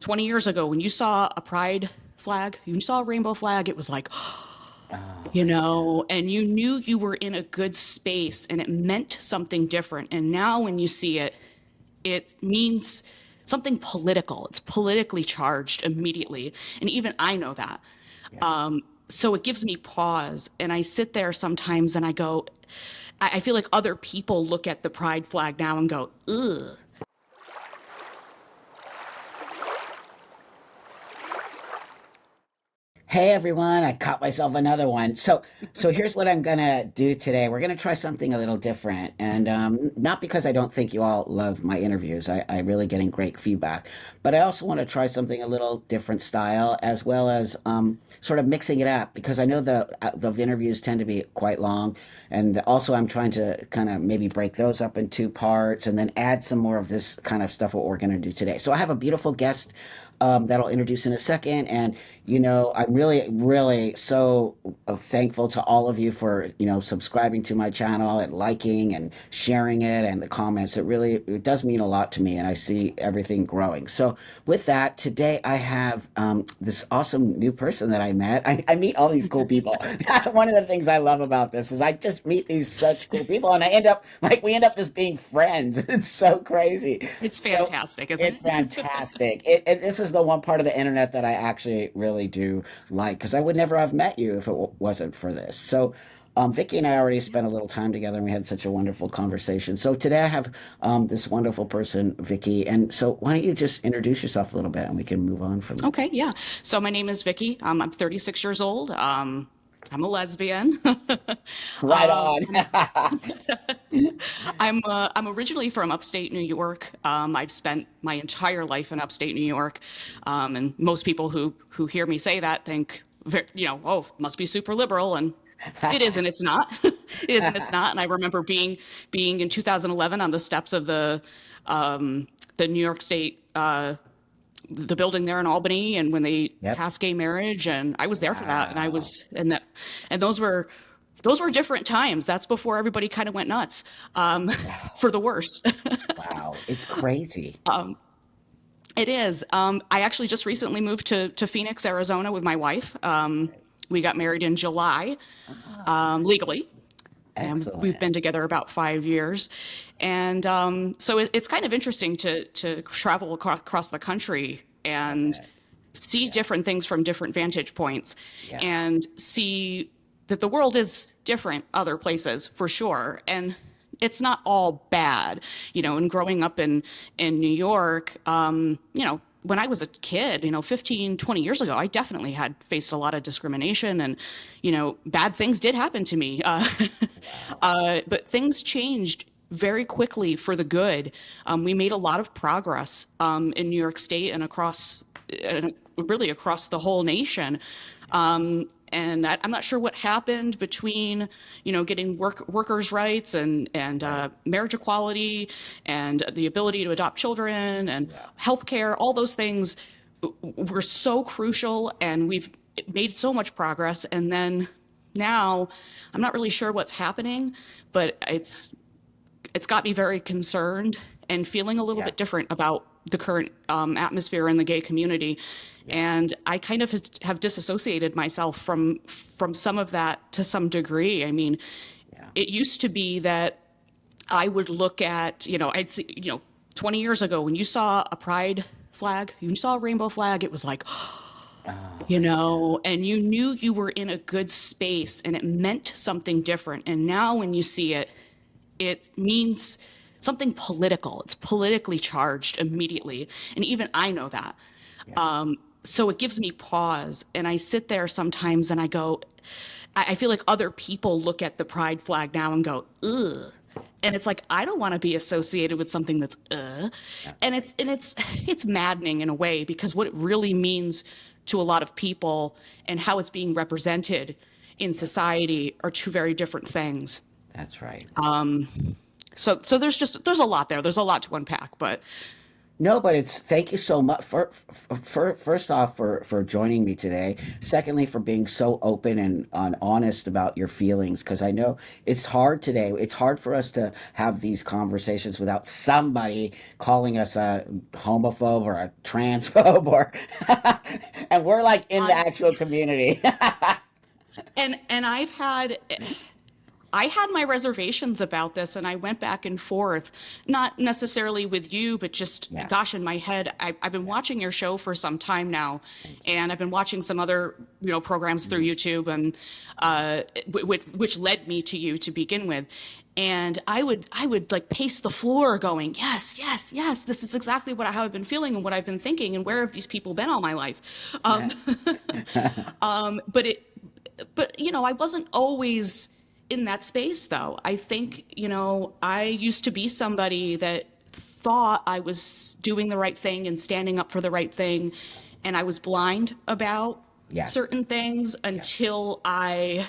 20 years ago, when you saw a pride flag, you saw a rainbow flag, it was like, Oh you my God. know, and you knew you were in a good space and it meant something different. And now when you see it, it means something political. It's politically charged immediately. And even I know that. Yeah. So it gives me pause. And I sit there sometimes and I go, I feel like other people look at the pride flag now and go, ugh. Hey everyone, I caught myself another one. So here's what I'm gonna do today. We're gonna try something a little different, and not because I don't think you all love my interviews. I really getting great feedback, but I also want to try something a little different style, as well as sort of mixing it up because I know the interviews tend to be quite long, and also I'm trying to kind of maybe break those up in two parts, and then add some more of this kind of stuff what we're gonna do today. So I have a beautiful guest that I'll introduce in a second. And, I'm really, really so thankful to all of you for, subscribing to my channel and liking and sharing it and the comments. It does mean a lot to me. And I see everything growing. So with that, today I have this awesome new person that I met. I meet all these cool people. One of the things I love about this is I just meet these such cool people and we end up just being friends. It's so crazy. It's So fantastic, isn't it's it? fantastic. This is the one part of the internet that I actually really do like because I would never have met you if it wasn't for this. So, Vicky and I already Yeah. spent a little time together and we had such a wonderful conversation. So, today I have this wonderful person, Vicky. And so, why don't you just introduce yourself a little bit and we can move on from there? Okay, yeah. So my name is Vicki. I'm 36 years old. I'm a lesbian. Right um, on. I'm originally from upstate New York. I've spent my entire life in upstate New York, and most people who hear me say that think, oh, must be super liberal, and it isn't. It's not. It isn't. It's not. And I remember being in 2011 on the steps of the New York State. The building there in Albany, and when they Yep. passed gay marriage, and I was there for that, and I Wow. was and those were different times. That's before everybody kind of went nuts, Wow. for the worst. Wow. It's crazy. um, it is. I actually just recently moved to Phoenix, Arizona, with my wife. We got married in July, Ah, legally, and we've excellent. been together about 5 years. And so it's kind of interesting to travel across the country I and bet. see Yeah. different things from different vantage points Yeah. and see that the world is different other places for sure. And it's not all bad, and growing up in New York, when I was a kid, 15, 20 years ago, I definitely had faced a lot of discrimination, and, bad things did happen to me. Wow. But things changed very quickly for the good. We made a lot of progress in New York State and really across the whole nation. And I'm not sure what happened between, getting workers' rights and Right. marriage equality and the ability to adopt children and Yeah. healthcare. All those things were so crucial, and we've made so much progress. And then now, I'm not really sure what's happening, but it's got me very concerned and feeling a little Yeah. bit different about the current atmosphere in the gay community. Yeah. And I kind of have disassociated myself from some of that to some degree. I mean, Yeah. it used to be that I would look at, I'd see, 20 years ago, when you saw a pride flag, you saw a rainbow flag, it was like, Oh my God. and you knew you were in a good space and it meant something different. And now when you see it, it means something political. It's politically charged immediately. And even I know that. Yeah. So it gives me pause. And I sit there sometimes and I go, I feel like other people look at the pride flag now and go, ugh. And it's like, I don't want to be associated with something that's That's and right. it's maddening in a way, because what it really means to a lot of people and how it's being represented in Yep. society are two very different things. That's right. So there's a lot there. There's a lot to unpack, but No, but it's thank you so much for first off for joining me today. Secondly, for being so open and honest about your feelings, because I know it's hard today. It's hard for us to have these conversations without somebody calling us a homophobe or a transphobe or and we're like in the I actual community. and I had my reservations about this, and I went back and forth, not necessarily with you, but just, Yeah, gosh, in my head. I've been watching your show for some time now, thank you. and I've been watching some other, programs through Mhm. YouTube, and which led me to you to begin with. And I would like pace the floor, going, yes, yes, yes, this is exactly how I've been feeling and what I've been thinking, and where have these people been all my life? Um, but I wasn't always in that space, though. I think, I used to be somebody that thought I was doing the right thing and standing up for the right thing, and I was blind about Yeah. certain things Yes. until I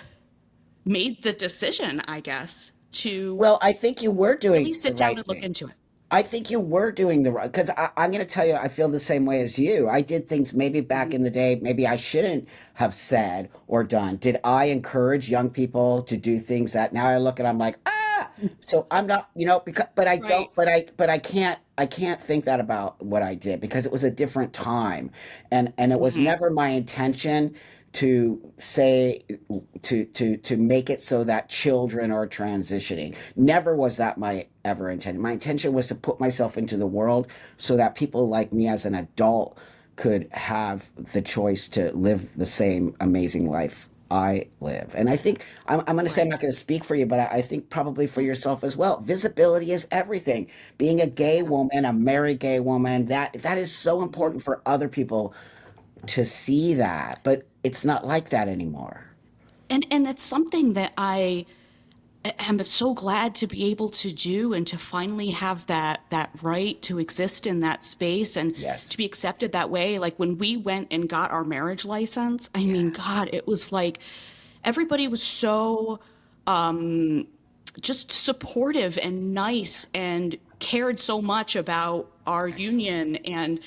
made the decision, I guess, to Well, I think you were really doing the sit down right and look thing. into it. I think you were doing the right because I'm going to tell you, I feel the same way as you. I did things maybe back Mhm. in the day, maybe I shouldn't have said or done. Did I encourage young people to do things that now I look and I'm like, ah? So I'm not, because, but I Right. don't, but I can't think that about what I did because it was a different time, and it was Hmm. never my intention to say to make it so that children are transitioning. Never was that my ever intention. My intention was to put myself into the world so that people like me as an adult could have the choice to live the same amazing life I live. And I think I'm going to say I'm Right. not going to speak for you, but I think probably for yourself as well. Visibility is everything. Being a gay Yeah. woman, a married gay woman, that is so Mhm. important for other people to see that, but it's not like that anymore. And it's something that I'm so glad to be able to do, and to finally have that right to exist in that space and to Yes. be accepted that way. Like when we went and got our marriage license, I Yeah. mean, God, it was like everybody was so just supportive and nice and cared so much about our Excellent. union. And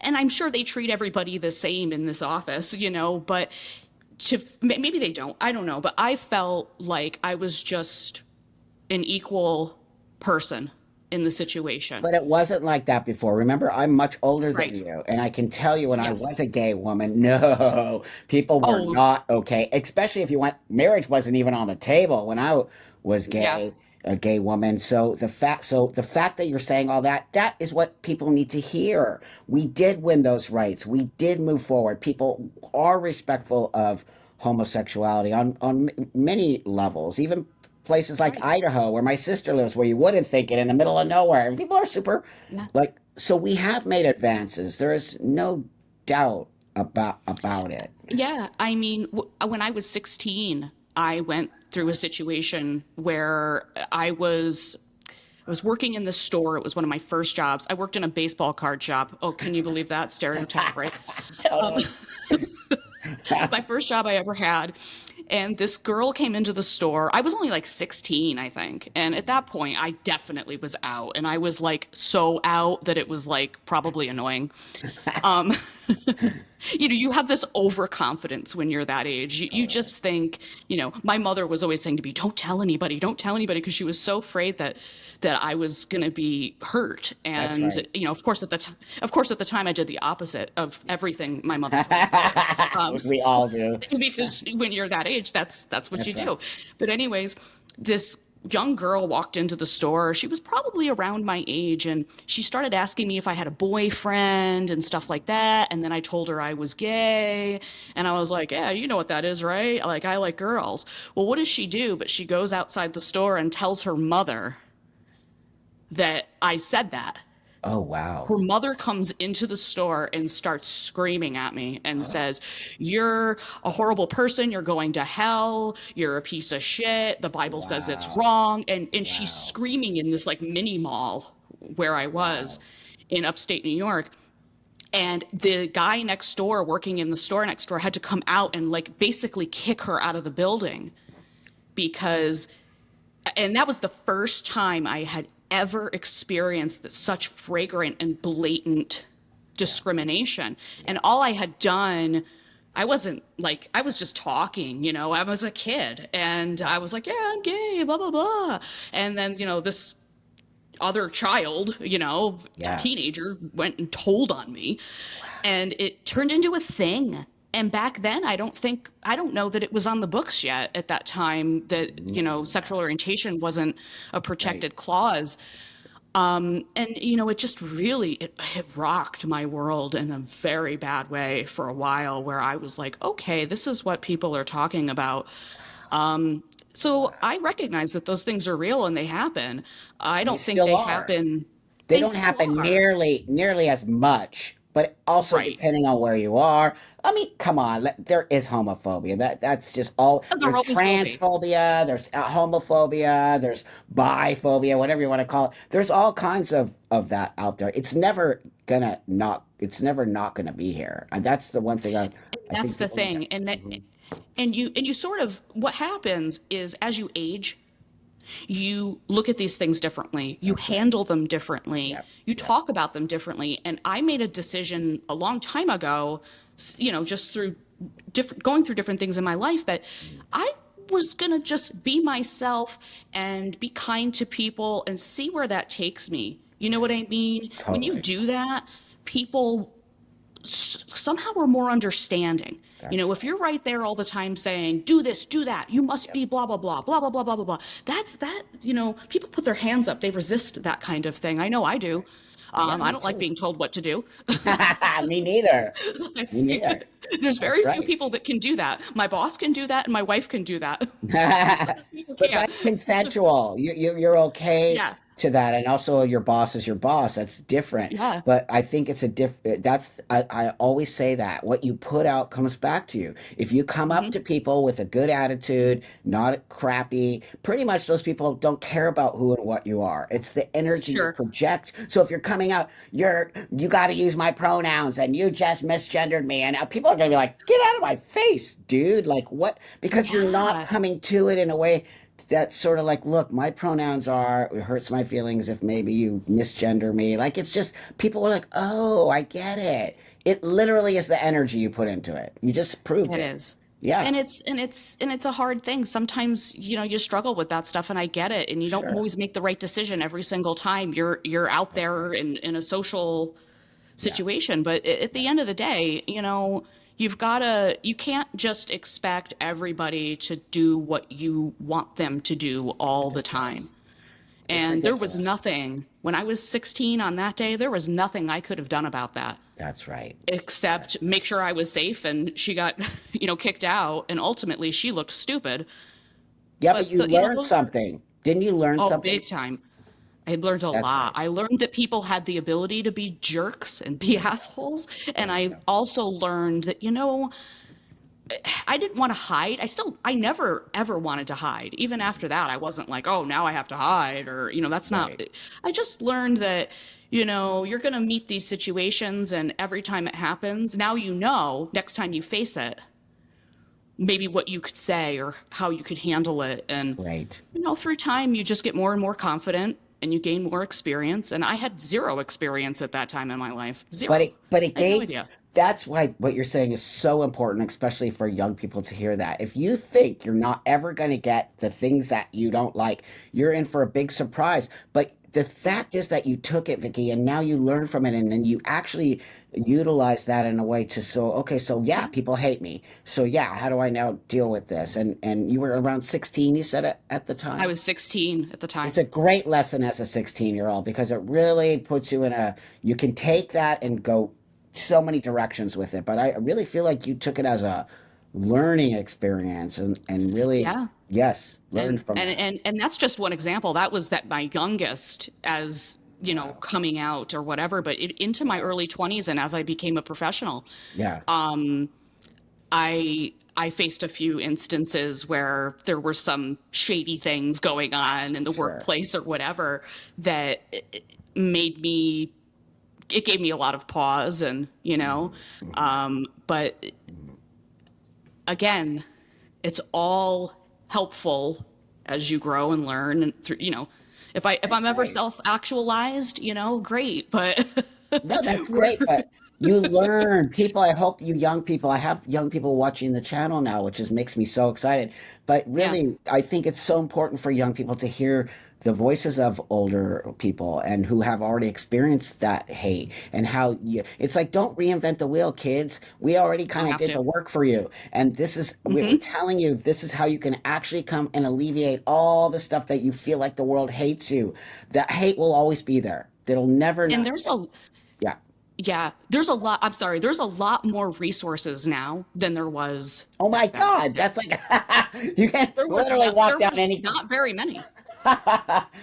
I'm sure they treat everybody the same in this office, but maybe they don't, I don't know, but I felt like I was just an equal person in the situation. But it wasn't like that before. Remember, I'm much older than Right. you, and I can tell you when I Yes. was a gay woman, no, people were Oh, not okay, especially if you went, marriage wasn't even on the table when I was yeah. gay, a gay woman. So the fact that you're saying all that, that is what people need to hear. We did win those rights. We did move forward. People are respectful of homosexuality on many levels, even places like Right. Idaho, where my sister lives, where you wouldn't think it in the middle of nowhere. And people are super, Yeah. like, so we have made advances. There is no doubt about it. Yeah. I mean, when I was 16, I went through a situation where I was working in the store. It was one of my first jobs. I worked in a baseball card shop. Oh, can you believe that stereotype, right? Um, Totally. my first job I ever had. And this girl came into the store. I was only like 16, I think. And at that point, I definitely was out. And I was like so out that it was like probably annoying. Um, you have this overconfidence when you're that age. You Totally. just think, my mother was always saying to me, don't tell anybody, because she was so afraid that I was going to be hurt. That's And, right. of course, at the time I did the opposite of everything my mother told me to do. Um, Which we all do. because when you're that age, that's what you That's right. do. But anyways, this young girl walked into the store. She was probably around my age, and she started asking me if I had a boyfriend and stuff like that. And then I told her I was gay, and I was like, yeah, you know what that is, right? Like, I like girls. Well, what does she do? But she goes outside the store and tells her mother that I said that. Oh, wow. Her mother comes into the store and starts screaming at me and says, "You're a horrible person. You're going to hell. You're a piece of shit. The Bible says it's Wow. wrong." And she's Wow. screaming in this like mini mall where I was Wow. in upstate New York. And the guy next door, working in the store next door, had to come out and like basically kick her out of the building, because and that was the first time I had ever experienced such flagrant and blatant discrimination. And all I had done, I wasn't like, I was just talking, I was a kid and I was like, yeah, I'm gay, blah, blah, blah. And then, this other child, Yeah. teenager went and told on me, and it turned into a thing. And back then, I don't know that it was on the books yet at that time that, sexual orientation wasn't a protected clause. And it just really, it rocked my world in a very bad way for a while, where I was like, okay, this is what people are talking about. So I recognize that those things are real and they happen. I They don't think still they are. happen. They They don't still happen are. nearly as much, but also Right. depending on where you are. I mean, come on, there is homophobia. That's just all. And there There's always will be. transphobia, there's homophobia, there's biphobia, whatever you want to call it. There's all kinds of that out there. It's never not gonna be here. And that's the one thing I That's think the people. thing. Mhm. And you sort of, what happens is, as you age, you look at these things differently, you That's right. handle them differently, Yep. you Yep. talk about them differently. And I made a decision a long time ago, just through going through different things in my life, that I was going to just be myself and be kind to people and see where that takes me. You know what I mean? When you Totally. do that, people somehow are more understanding. That's If right. you're right there all the time saying, do this, do that, you must Yep. be blah, blah, blah, blah, blah, blah, blah, blah, blah. That's that, people put their hands up. They resist that kind of thing. I know I do. Yeah, I me don't like too. being told what to do. Me neither. Me neither. There's That's very few right. people that can do that. My boss can do that, and my wife can do that. Most other people But can't. that's consensual. You're okay Yeah, to that, and also your boss is your boss. That's different. yeah, But I think it's a different. I always say that what you put out comes back to you. If you come up hmm, to people with a good attitude, not crappy, pretty much those people don't care about who and what you are. It's the energy you sure. project. So if you're coming out, you got to use my pronouns, and you just misgendered me, and people are gonna be like, get out of my face, dude. Like what? Because you're not Yeah, coming to it in a way that's sort of like, look, my pronouns are, it hurts my feelings if maybe you misgender me. Like, it's just, people are like, oh, I get it. It literally is the energy you put into it. You just proved it it. is. Yeah, And it's a hard thing. Sometimes, you struggle with that stuff, and I get it. And you don't sure. always make the right decision every single time you're out there in a social Yeah, situation. But at the end of the day, you can't just expect everybody to do what you want them to do all the time. ridiculous. It's And there was ridiculous. nothing, when I was 16 on that day, there was nothing I could have done about that, That's right. That, except make sure I was safe. And she got, kicked out, and ultimately she looked stupid. yeah, but But you learned those are, something. Didn't you learn oh, something? big time. I learned a That's lot. right. I learned that people had the ability to be jerks and be There you go. assholes. There And you I go. also learned that, I didn't want to hide. I never ever wanted to hide. Even after that, I wasn't like, oh, now I have to hide, or, that's not, Right. I just learned that, you're going to meet these situations, and every time it happens, now, next time you face it, maybe what you could say or how you could handle it. And, Right. through time, you just get more and more confident, and you gain more experience. And I had zero experience at that time in my life. But Zero. it I had no gave, idea. that's why what you're saying is so important, especially for young people to hear that. If you think you're not ever going to get the things that you don't like, you're in for a big surprise. But the Yeah. fact is that you took it, Vicky, and now you learn from it, and then you actually utilize that in a way to, so okay, so yeah, Yeah. people hate me. So yeah, how do I now deal with this? And you were around 16, you said, at the I time. was 16 at the It's time. a great lesson as a 16-year-old because it really puts you in a, you can take that and go so many directions with it. But I really feel like you took it as a learning experience and really, Yeah. yes, learned and from and that. and that's just one example. That was that my youngest, as Wow. coming out or whatever. But into my Wow. early 20s, and as I became a professional, Yeah. um I faced a few instances where there were some shady things going on in the Sure. workplace or whatever, that made me it gave me a lot of pause. And Hmm. Hmm. but again, it's all helpful as you grow and learn, and through, If I'm ever Right. self-actualized, great, but No, that's we're great, but you learn. People, I hope you young people, I have young people watching the channel now, which just makes me so excited. But yeah, really, I think it's so important for young people to hear the voices of older people and who have already experienced that hate and how you, it's like, don't reinvent the wheel, kids. We already don't kind of have did to. the work for you. And this is, we're Hmm. telling you, this is how you can actually come and alleviate all the stuff that you feel like the world hates you. That hate will always be there. It'll never And not. there's a Yeah. yeah, there's a lot. I'm sorry, there's a lot more resources now than there was Oh my back then. God, that's like you can literally walk There down was any. not very many.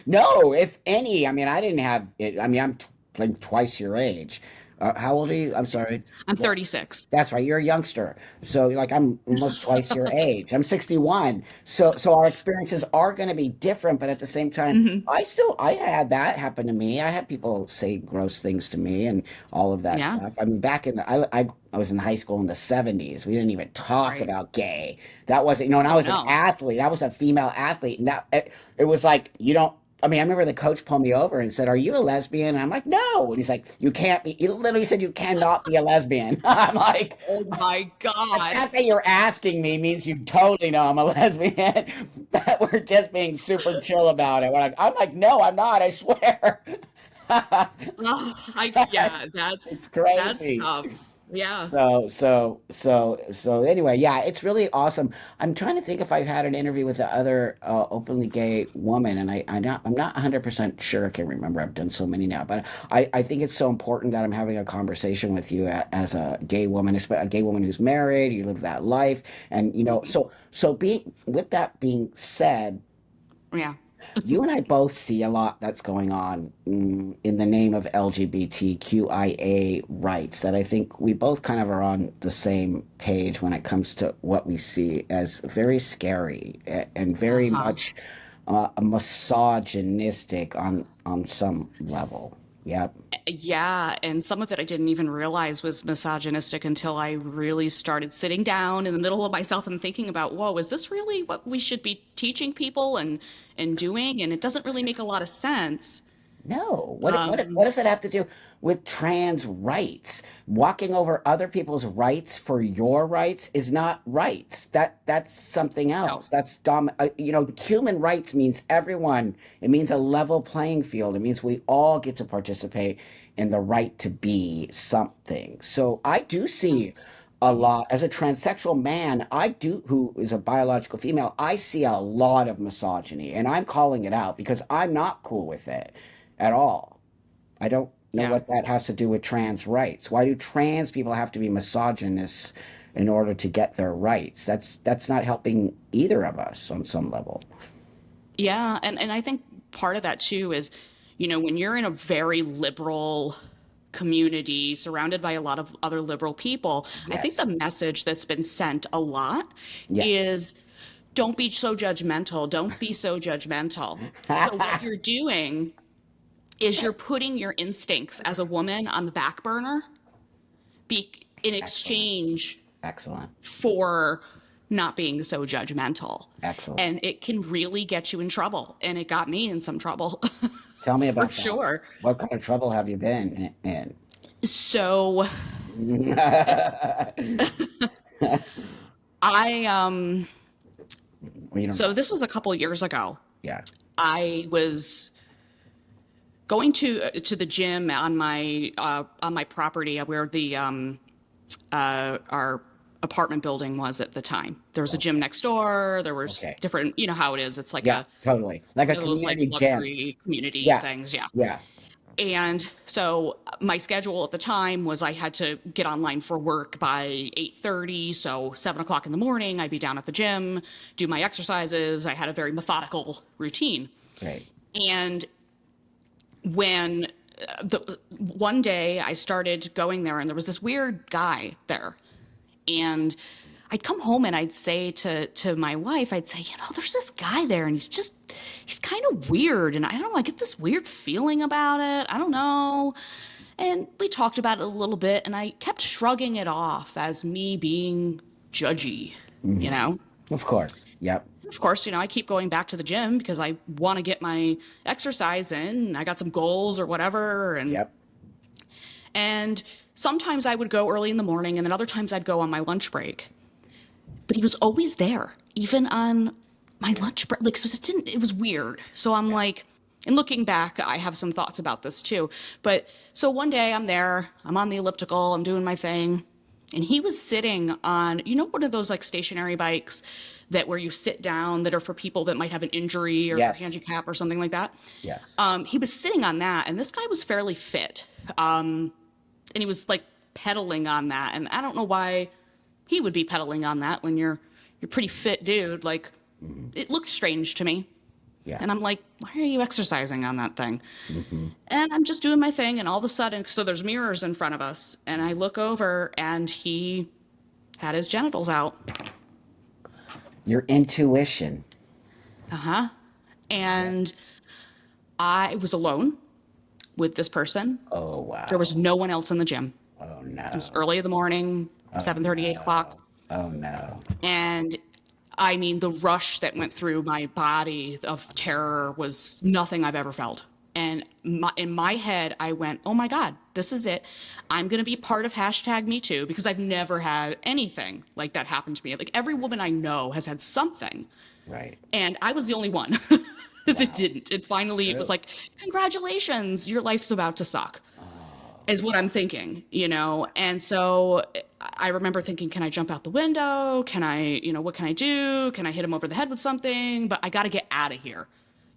No, if any. I mean, I didn't have it. I mean, I'm like twice your age. How old are you? I'm sorry. I'm What? 36. That's right. You're a youngster. So like I'm almost twice your age. I'm 61. So our experiences are going to be different, but at the same time, Hmm. I had that happen to me. I had people say gross things to me and all of that Yeah, stuff. I mean, back in the I was in high school in the 70s. We didn't even talk right. about gay. That wasn't, and I Oh was an no. athlete. I was a female athlete. And it was like, you don't, I mean, I remember the coach pulled me over and said, "Are you a lesbian?" And I'm like, "No." And he's like, "You can't be." He literally said, "You cannot be a lesbian." I'm like, Oh my the God. fact that you're asking me means you totally know I'm a lesbian. That we're just being super chill about it. I'm like, "No, I'm not. I swear." Oh, yeah, It's that's crazy. tough. Yeah. So anyway, yeah, it's really awesome. I'm trying to think if I've had an interview with the other openly gay woman, and I'm not 100% sure. I can remember. I've done so many now, but I think it's so important that I'm having a conversation with you as a gay woman, a gay woman who's married. You live that life, and Mhm. so being with that being said, Yeah. you and I both see a lot that's going on in the name of LGBTQIA rights that I think we both kind of are on the same page when it comes to what we see as very scary and very Uh-huh. much misogynistic on some level. Yep. Yeah, and some of it I didn't even realize was misogynistic until I really started sitting down in the middle of myself and thinking about, whoa, is this really what we should be teaching people and doing? And it doesn't really make a lot of sense. No. What Um, does that have to do with trans rights? Walking over other people's rights for your rights is not rights. That's something no. else. Human rights means everyone. It means a level playing field. It means we all get to participate in the right to be something. So I do see a lot as a transsexual man, I do who is a biological female, I see a lot of misogyny and I'm calling it out because I'm not cool with it at all. I don't know Yeah. what that has to do with trans rights. Why do trans people have to be misogynists in order to get their rights? That's not helping either of us on some level. Yeah, and I think part of that too is, when you're in a very liberal community surrounded by a lot of other liberal people, I think the Yes. message that's been sent a lot Yeah. is don't be so judgmental, don't be so judgmental. So what you're doing is you're putting your instincts as a woman on the back burner in Excellent. exchange Excellent. for not being so judgmental. Excellent. And it can really get you in trouble. And it got me in some trouble Tell me for about that. sure. What kind of trouble have you been in? So this, I, Well, you don't so have this to. was a couple years ago. Yeah. I was going to the gym on my property where the our apartment building was at the time. There was a gym Okay. next door. There was Okay. different, how it is. It's like Yeah, totally. Like a one of those like community gym. luxury community Yeah. things. Yeah. Yeah. And so my schedule at the time was I had to get online for work by 8:30. So 7 o'clock in the morning, I'd be down at the gym, do my exercises. I had a very methodical routine. Great. And when the one day I started going there and there was this weird guy there, and I'd come home and I'd say to my wife, I'd say, there's this guy there and he's kind of weird and I don't know, I get this weird feeling about it. I don't know. And we talked about it a little bit and I kept shrugging it off as me being judgy, you Hmm. know? Of course. Yep. of course, I keep going back to the gym because I want to get my exercise in. I got some goals or whatever. Yep. And sometimes I would go early in the morning and then other times I'd go on my lunch break. But he was always there, even on my lunch break. Like, so it was weird. So I'm like, and looking back, I have some thoughts about this too. But so one day I'm there, I'm on the elliptical, I'm doing my thing. And he was sitting on, one of those like stationary bikes that where you sit down that are for people that might have an injury or Yes. handicap or something like that. Yes. He was sitting on that, and this guy was fairly fit. And he was like pedaling on that. And I don't know why he would be pedaling on that when you're pretty fit dude. Like, it looked strange to me. Yeah. And I'm like, why are you exercising on that thing? And I'm just doing my thing. And all of a sudden, so there's mirrors in front of us. And I look over and he had his genitals out. Your intuition. Uh-huh. And I was alone with this person. Oh, wow. There was no one else in the gym. Oh, no. It was early in the morning, 7:30, 8 o'clock. Oh, no. And I mean, the rush that went through my body of terror was nothing I've ever felt. And in my head, I went, oh my God, this is it. I'm going to be part of #MeToo because I've never had anything like that happen to me. Like every woman I know has had something. Right. And I was the only one that didn't. And finally it was like, congratulations, your life's about to suck. Is what I'm thinking, And so I remember thinking, can I jump out the window? Can I, what can I do? Can I hit him over the head with something? But I got to get out of here.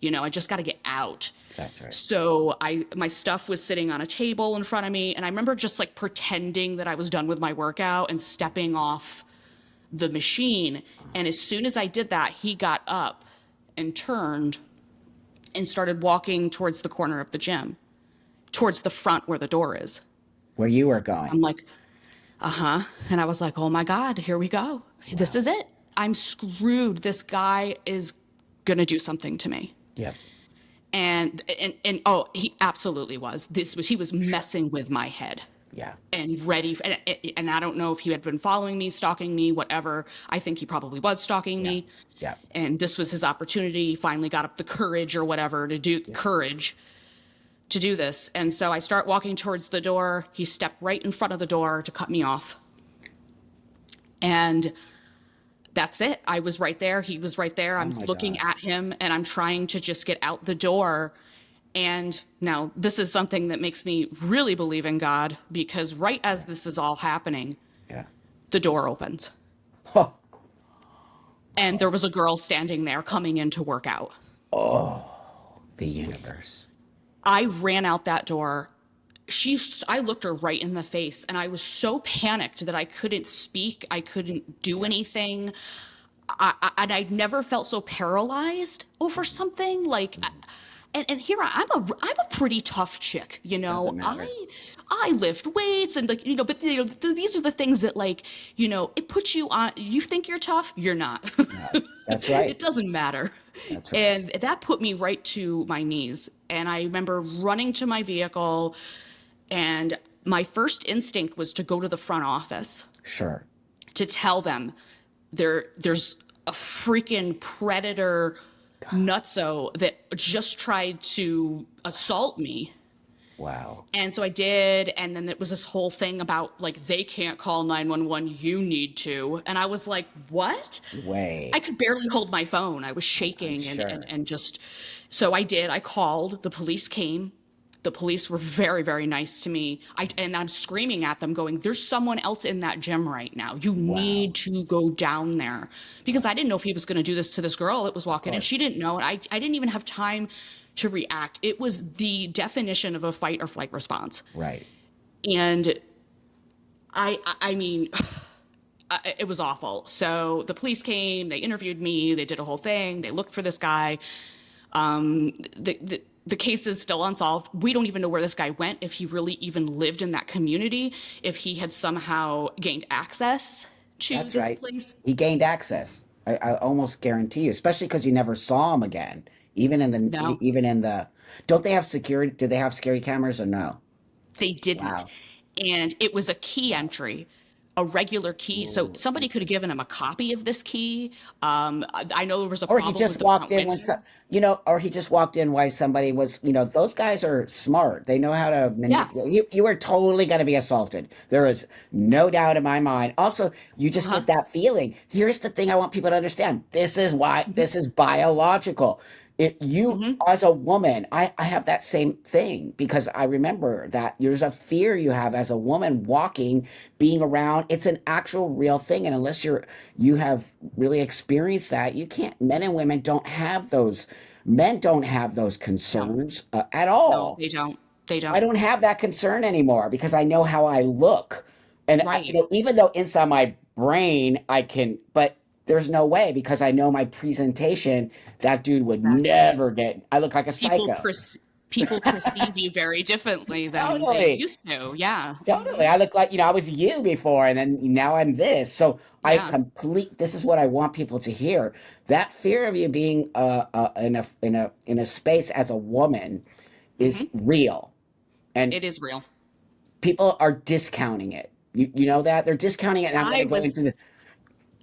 I just got to get out. That's right. So my stuff was sitting on a table in front of me. And I remember just like pretending that I was done with my workout and stepping off the machine. And as soon as I did that, he got up and turned and started walking towards the corner of the gym, towards the front where the door is. Where you were going. I'm like, uh-huh. And I was like, oh my God, here we go. This is it. I'm screwed. This guy is going to do something to me. Yep. And oh, he absolutely was. He was messing with my head. Yeah. And ready. And I don't know if he had been following me, stalking me, whatever. I think he probably was stalking me. Yeah. And this was his opportunity. He finally got up the courage or whatever to do courage to do this. And so I start walking towards the door. He stepped right in front of the door to cut me off. And that's it. I was right there. He was right there. I'm looking at him and I'm trying to just get out the door. And now this is something that makes me really believe in God, because right as this is all happening, the door opens. Oh. And there was a girl standing there coming in to work out. Oh, the universe. I ran out that door. I looked her right in the face and I was so panicked that I couldn't speak. I couldn't do anything. And I'd never felt so paralyzed over something like, and here I'm a pretty tough chick, I lift weights and like, but these are the things that like, it puts you on, you think you're tough, you're not. No, that's right. It doesn't matter. That's right. And that put me right to my knees. And I remember running to my vehicle, and my first instinct was to go to the front office. Sure. To tell them there's a freaking predator nutso that just tried to assault me. Wow. And so I did, and then it was this whole thing about like, they can't call 911, you need to. And I was like, what? Way. I could barely hold my phone. I was shaking and just, so I did. I called, the police came. The police were very, very nice to me. And I'm screaming at them going, there's someone else in that gym right now. You need to go down there. Because I didn't know if he was going to do this to this girl that was walking in. She didn't know. And I didn't even have time to react. It was the definition of a fight or flight response. Right. And I mean, it was awful. So the police came, they interviewed me, they did a whole thing. They looked for this guy. The case is still unsolved. We don't even know where this guy went, if he really even lived in that community, if he had somehow gained access to this place. He gained access. I almost guarantee you, especially because you never saw him again. Even in the, don't they have security? Do they have security cameras or no? They didn't. Wow. And it was a key entry a regular key. So Ooh. somebody could have given him a copy of this key. I know there was a Or he problem just with the walked front in when window. or he just walked in while somebody was, those guys are smart. They know how to Yeah. manipulate. You were totally going to be assaulted. There is no doubt in my mind. Also, you just Uh-huh. get that feeling. Here's the thing I want people to understand. This is why Hmm. this is biological. You Hmm. as a woman, I have that same thing because I remember that there's a fear you have as a woman walking, being around. It's an actual real thing. And unless you have really experienced that, you can't. Men and women don't have those. Men don't have those No, concerns at no, all. they don't. They I don't. don't have that concern anymore because I know how I look. And Right. even though inside my brain I can, but there's no way because I know my presentation, that dude would Exactly. never get. I look like a People psycho. people perceive you very differently than they Totally. used to. Yeah. Totally. I look like, I was you before and then now I'm this. So Yeah. this is what I want people to hear. That fear of you being in a space as a woman is Hmm. real. And It is real. people are discounting it. You know that? They're discounting it. And I'm going I to go was into the,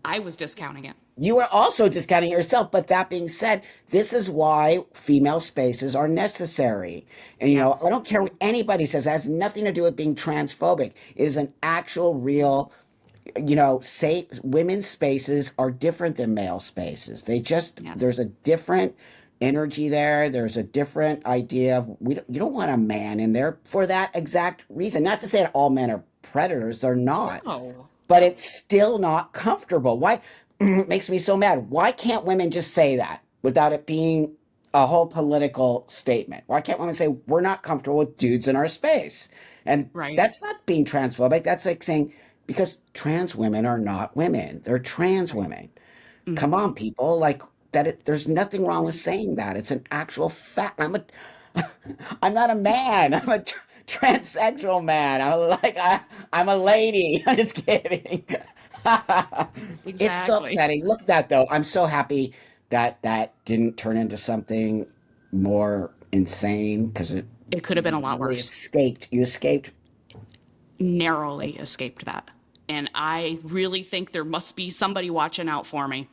I was discounting it. you are also discounting yourself. But that being said, this is why female spaces are necessary. And, I Yes. don't care what anybody says. It has nothing to do with being transphobic. It is an actual real, say women's spaces are different than male spaces. Yes. There's a different energy there. There's a different idea of you don't want a man in there for that exact reason. Not to say that all men are predators, they're not, No. but No. it's still not comfortable. Why it makes me so mad. Why can't women just say that without it being a whole political statement? Why can't women say we're not comfortable with dudes in our space? And Right. that's not being transphobic. That's like saying because trans women are not women. They're trans Right. women. Come Hmm. on, people. Like there's nothing wrong with saying that. It's an actual fact. I'm not a man. I'm a transsexual man. I'm a lady. I'm just kidding. It's so Exactly. upsetting. Look at that though. I'm so happy that that didn't turn into something more insane because It could have been a lot really worse. escaped. You escaped. Narrowly escaped that. And I really think there must be somebody watching out for me.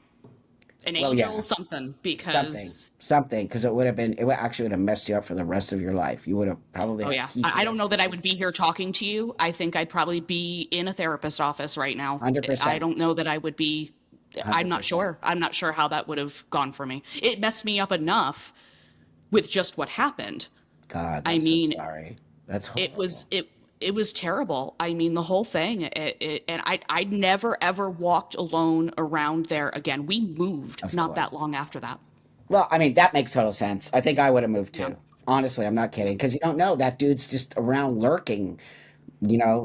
An Well, angel, yeah. something, Something, because something, because it would actually would have messed you up for the rest of your life. You would have probably oh had yeah. I don't know that I PTSD. would be here talking to you. I think I'd probably be in a therapist office right now. I 100%. don't know that I would be. I'm not 100%. sure. I'm not sure how that would have gone for me. It messed me up enough with just what happened. God, I I'm so mean, sorry. That's it was horrible. it it was terrible. I mean, the whole thing. And I never ever walked alone around there again. We moved Of not that course. long after that. Well, I mean, that makes total sense. I think I would have moved Yeah. too. Honestly, I'm not Yeah. kidding. Because you don't know that dude's just around lurking,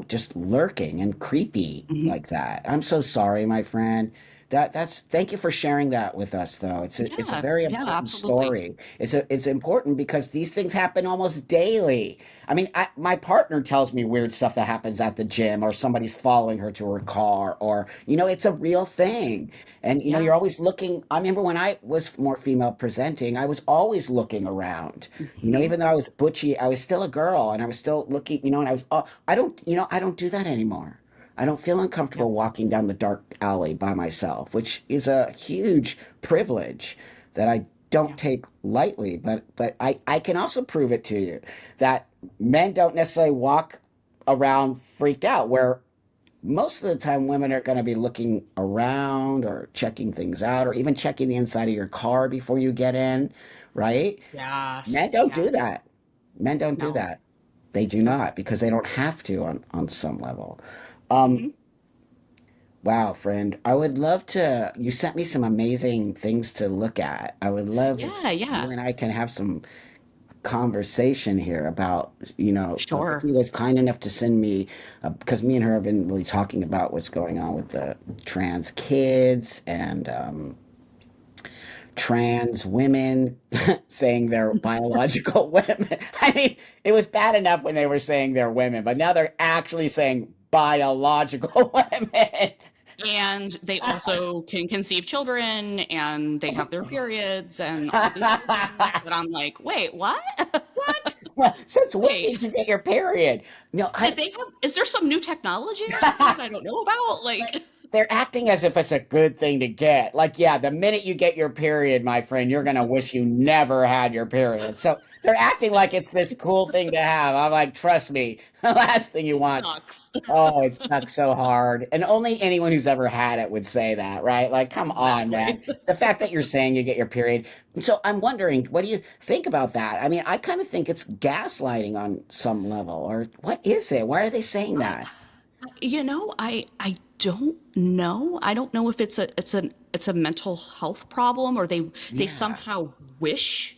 just lurking and creepy Hmm. like that. I'm so sorry, my friend. Thank you for sharing that with us though. It's a Yeah. very Yeah. important Absolutely. story. It's important because these things happen almost daily. I mean, my partner tells me weird stuff that happens at the gym or somebody's following her to her car or it's a real thing. And Yeah. you're always looking. I remember when I was more female presenting, I was always looking around. Hmm. Even though I was butchy, I was still a girl and I was still looking, and I was, I don't do that anymore. I don't feel Yeah. uncomfortable walking down the dark alley by myself, which is a huge privilege that I don't Yeah. take lightly. But I can also prove it to you that men don't necessarily walk around freaked out, where most of the time women are going to be looking around or checking things out or even checking the inside of your car before you get in, right? Men Yes. don't do Yes. that. Men don't do No. that. They do Nope. not because they don't have to on some level. Um, Hmm. wow, friend, I would love to. You sent me some amazing things to look at. I would love if Yeah. you Yeah. and I can have some conversation here about, Sure. Vicki was kind enough to send me, because me and her have been really talking about what's going on with the trans kids and trans women saying they're biological women. I mean, it was bad enough when they were saying they're women, but now they're actually saying biological women. And they also can conceive children and they have their periods and all these other things that I'm like, wait, what? What? Since when Wait, did you get your period? No, did they have, is there some new technology or something that I don't know about? like Like, they're acting as if it's a good thing to get. Like, yeah, the minute you get your period, my friend, you're gonna wish you never had your period. So they're acting like it's this cool thing to have. I'm like, trust me, the last thing you it want. sucks. Oh, it sucks so hard. And only anyone who's ever had it would say that, right? Like, come on, man. Exactly. The fact that you're saying you get your period. So I'm wondering, what do you think about that? I mean, I kind of think it's gaslighting on some level, or what is it? Why are they saying I, that? I don't know. I don't know if it's a mental health problem, or they Yeah, somehow wish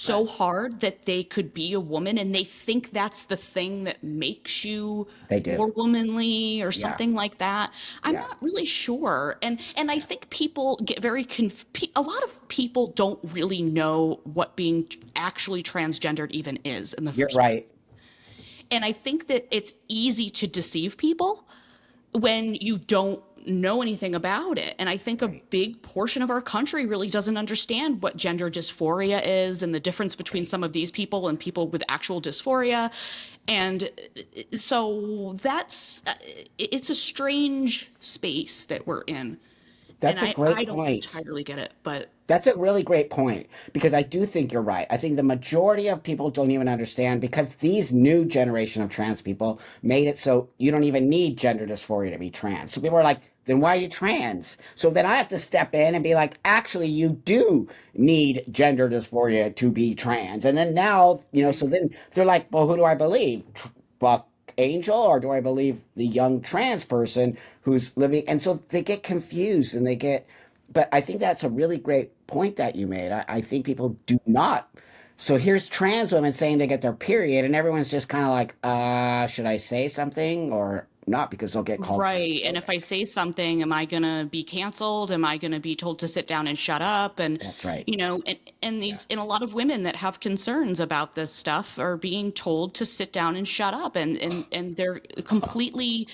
right. so hard that they could be a woman, and they think that's the thing that makes you They do. more womanly or Yeah, something like that. I'm yeah, not really sure. And I yeah. think people get very a lot of people don't really know what being actually transgendered even is in the You're first place. right. And I think that it's easy to deceive people when you don't know anything about it. And I think a Right, big portion of our country really doesn't understand what gender dysphoria is and the difference between right. some of these people and people with actual dysphoria. And so it's a strange space that we're in. And That's a great I don't point. entirely get it, but That's a really great point because I do think you're right. I think the majority of people don't even understand because these new generation of trans people made it so you don't even need gender dysphoria to be trans. So people are like, then why are you trans? So then I have to step in and be like, actually, you do need gender dysphoria to be trans. And then now, so right. then they're like, well, who do I believe? Buck Angel, or do I believe the young trans person who's living? And so they get confused and they get, but I think that's a really great point that you made. I think people do not. So here's trans women saying they get their period, and everyone's just kind of like, should I say something or not? Because they'll get called Right. And if I transphobic. say something, am I going to be canceled? Am I going to be told to sit down and shut up? And, That's right. and Yeah. and a lot of women that have concerns about this stuff are being told to sit down and shut up. And they're completely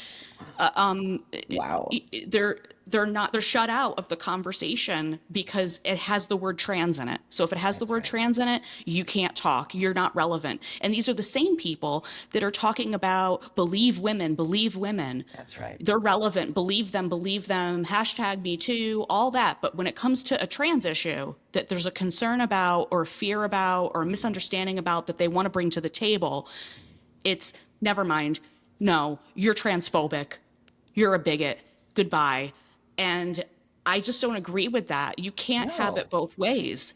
uh, um, Wow. they're they're shut out of the conversation because it has the word trans in it. So if it has the That's word right. trans in it, you can't talk. You're not relevant. And these are the same people that are talking about believe women, believe women. That's right. They're relevant. Believe them. Hashtag me too, all that. But when it comes to a trans issue that there's a concern about or fear about or misunderstanding about that they want to bring to the table, it's never mind. No, you're transphobic. You're a bigot. Goodbye. And I just don't agree with that. You can't have it No. both ways.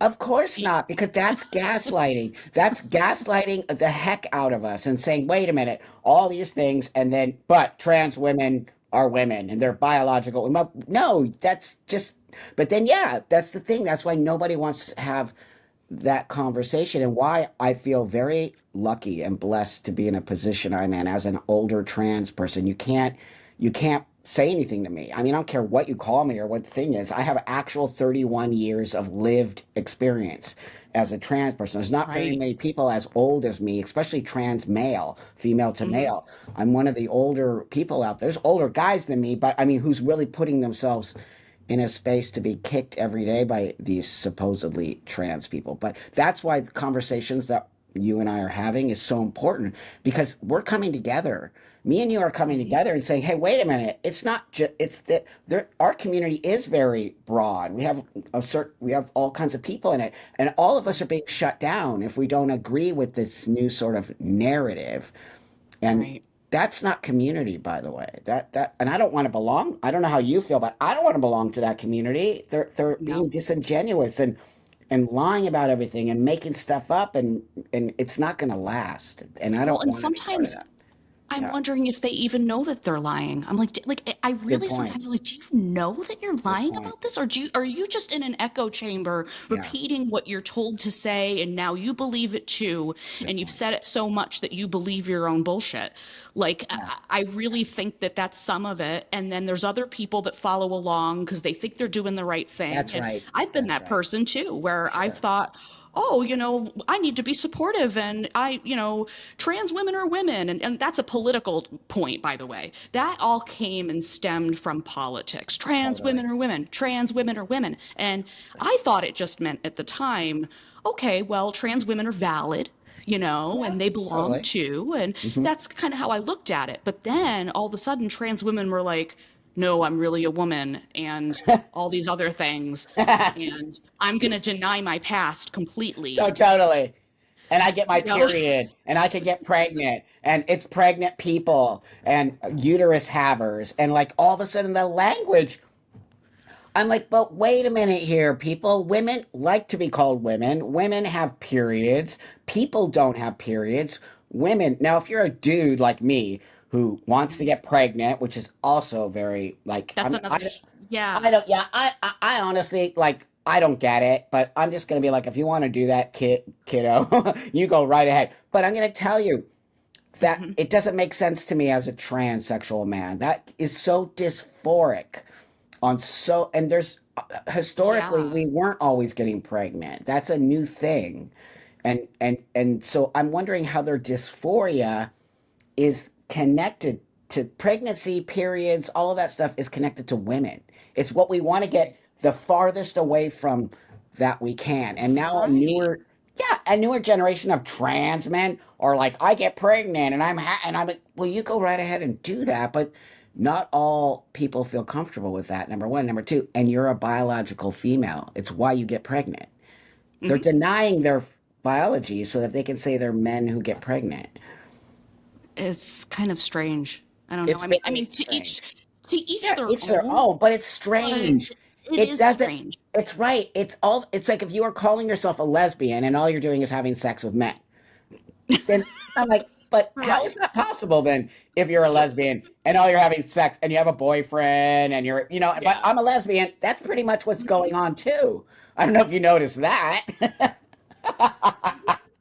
Of course not, because that's gaslighting. That's gaslighting the heck out of us and saying, wait a minute, all these things, and then, but trans women are women and they're biological. No, that's just, but then, yeah, that's the thing. That's why nobody wants to have that conversation and why I feel very lucky and blessed to be in a position I'm in as an older trans person. You can't say anything to me. I mean, I don't care what you call me or what the thing is. I have actual 31 years of lived experience as a trans person. There's not very Right. many people as old as me, especially trans male, female to Hmm. male. I'm one of the older people out there. There's older guys than me, but I mean, who's really putting themselves in a space to be kicked every day by these supposedly trans people. But that's why the conversations that you and I are having is so important because we're coming together. Me and you are coming Right. together and saying, "Hey, wait a minute! It's not just it's that there. Our community is very broad. We have all kinds of people in it, and all of us are Right. being shut down if we don't agree with this new sort of narrative." And Right. that's not community, by the way. And I don't want to belong. I don't know how you feel, but I don't want to belong to that community. They're being No. disingenuous and lying about everything and making stuff up and it's not going to last. And I Well, don't and want to be part of sometimes that. I'm Yeah. wondering if they even know that they're lying. I'm like, I Good really point. sometimes am like, do you know that you're Good lying point. about this, or are you just in an echo chamber Yeah. repeating what you're told to say, and now you believe it too, Good and you've point. said it so much that you believe your own bullshit. Like, Yeah. I really think that that's some of it, and then there's other people that follow along because they think they're doing the right thing, That's and right. I've been That's that right. person too, where I've Sure. thought, oh, I need to be supportive, and trans women are women. And that's a political point, by the way. That all came and stemmed from politics. Trans Totally. women are women. Trans women are women. And I thought it just meant at the time, okay, well, trans women are valid. Yeah, and they belong totally. too. And Hmm. that's kind of how I looked at it. But then all of a sudden, trans women were like, no, I'm really a woman and all these other things. And I'm going to deny my past So completely. totally. And I get my You know? period and I can get pregnant and it's pregnant people and uterus havers and like all of a sudden the language. I'm like, but wait a minute here, people. Women like to be called women. Women have periods. People don't have periods. Women. Now, if you're a dude like me who wants to get pregnant, which is also very like That's another, I yeah. don't yeah, I honestly like I don't get it, but I'm just gonna be like, if you want to do that, kiddo, you go right ahead. But I'm gonna tell you that Mhm. it doesn't make sense to me as a transsexual man. That is so dysphoric on so and there's historically Yeah. we weren't always getting pregnant. That's a new thing. And so I'm wondering how their dysphoria is connected to pregnancy, periods, all of that stuff is connected to women. It's what we want to get the farthest away from that we can. And now Right. a newer generation of trans men are like, I get pregnant and and I'm like, well, you go right ahead and do that, but not all people feel comfortable with that. Number one, number two, and you're a biological female. It's why you get pregnant. They're Hmm. denying their biology so that they can say they're men who get pregnant. It's kind of strange. I don't know. It's I very mean, strange. to each Yeah, their each their own, own, but it's but strange. it It is doesn't, strange. it's right. It's like if you are calling yourself a lesbian and all you're doing is having sex with men. Then I'm like, but how is Right. that possible then if you're a lesbian and all you're having sex and you have a boyfriend and but Yeah. I'm a lesbian, that's pretty much what's going on too. I don't know if you noticed that.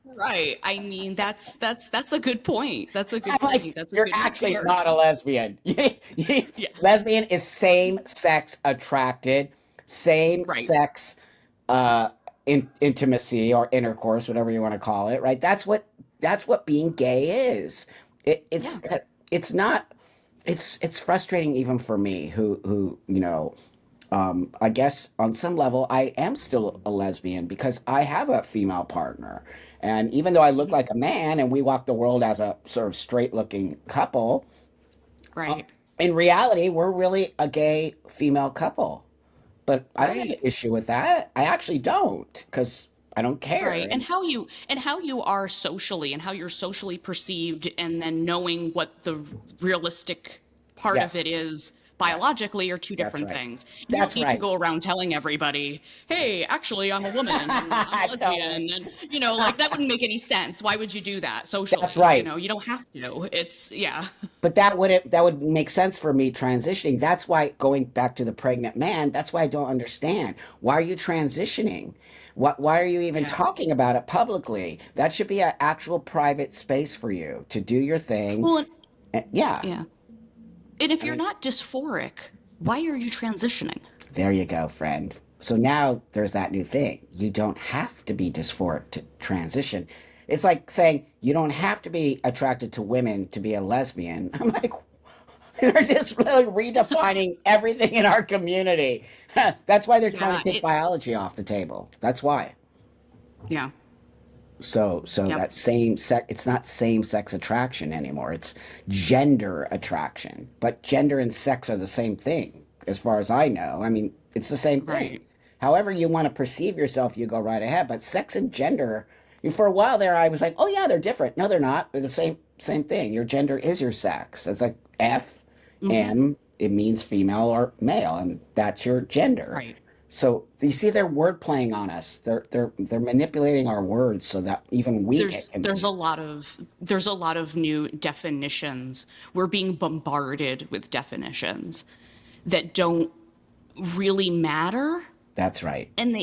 Right. I mean, that's a good point. That's a I'm good like, point. That's a you're good actually not a comparison. lesbian. Yeah. Lesbian is same sex attracted, same Right. sex intimacy or intercourse, whatever you want to call it, right? That's what being gay is. It, Yeah. it's it's not it's frustrating even for me who I guess on some level I am still a lesbian because I have a female partner. And even though I look Mhm. like a man and we walk the world as a sort of straight looking couple, uh, Right. in reality, we're really a gay female couple. But I don't have an Right. issue with that. I actually don't because I don't care. Right. And And how you are socially and how you're socially perceived and then knowing what the realistic part of yes, it is yes, biologically are two that's different right. things. You don't That's need to right. go around telling everybody, "Hey, actually I'm a woman and I'm a Totally. lesbian." And like that wouldn't make any sense. Why would you do that That's socially? right. You don't have to. It's yeah. But that would make sense for me transitioning. That's why going back to the pregnant man, that's why I don't understand. Why are you transitioning? Why are you even Yeah. talking about it publicly? That should be an actual private space for you to do your thing. Well, Yeah. yeah. And if I you're mean, not dysphoric, why are you transitioning? there you go, friend. So now there's that new thing. You don't have to be dysphoric to transition. It's like saying you don't have to be attracted to women to be a lesbian. I'm like, they're just really redefining everything in our community. That's why they're trying to Yeah, take it's biology off the table. That's why. yeah. So Yep. that same sex, it's not same sex attraction anymore. It's gender attraction. But gender and sex are the same thing, as far as I know. I mean, it's the same thing. Right. However you want to perceive yourself, you go right ahead. But sex and gender, for a while there, I was like, oh yeah, they're different. No, they're not. They're the same thing. Your gender is your sex. It's like F, Hmm. M, it means female or male, and that's your gender. Right. So you see, they're word playing on us. They're manipulating our words so that even we get There's confused. there's a lot of new definitions. We're being bombarded with definitions that don't really matter, That's right. and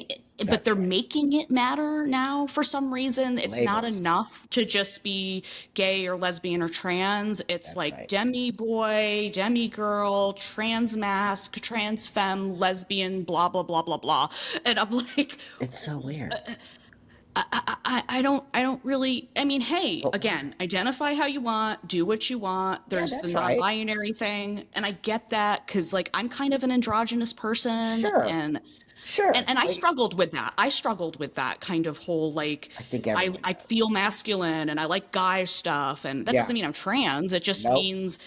but That's they're right. making it matter now for some reason. It's not Labels. enough to just be gay or lesbian or trans. It's That's like right. demi boy, demi girl, trans masc, trans femme, lesbian, blah blah blah blah blah. And I'm like, It's so weird. I don't really, I mean, hey, But why? again, identify how you want, do what you want. Yeah, There's the that's right. non-binary thing, and I get that because like I'm kind of an androgynous person, Sure. and Sure. And I struggled with that. I struggled with that kind of whole like I think everyone I does. feel masculine and I like guy stuff, and that Yeah. doesn't mean I'm trans. It just Nope. means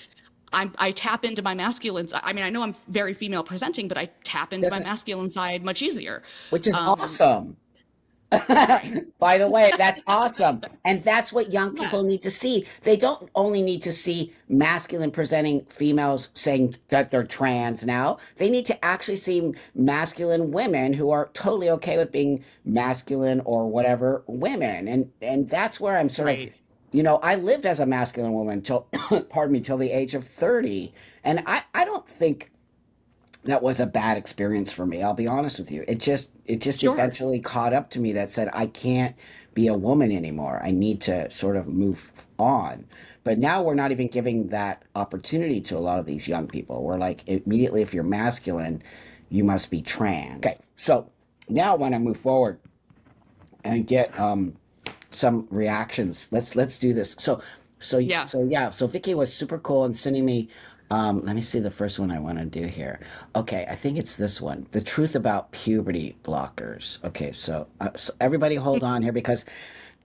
I tap into my masculine. I mean, I know I'm very female presenting, but I tap into my Doesn't, masculine side much easier. which is Um, awesome. right. By the way, that's awesome. And that's what young Yeah. people need to see. They don't only need to see masculine presenting females saying that they're trans now. They need to actually see masculine women who are totally okay with being masculine or whatever women. And that's where I'm sort of, Right. I lived as a masculine woman till pardon me, till the age of 30. And I don't think that was a bad experience for me. I'll be honest with you. It just Sure. eventually caught up to me that said I can't be a woman anymore. I need to sort of move on. But now we're not even giving that opportunity to a lot of these young people. We're like immediately if you're masculine, you must be trans. Okay. So now when I move forward and get some reactions. Let's do this. Yeah. So Vicky was super cool and sending me let me see the first one I want to do here. Okay, I think it's this one. The truth about puberty blockers. Okay, so everybody hold on here because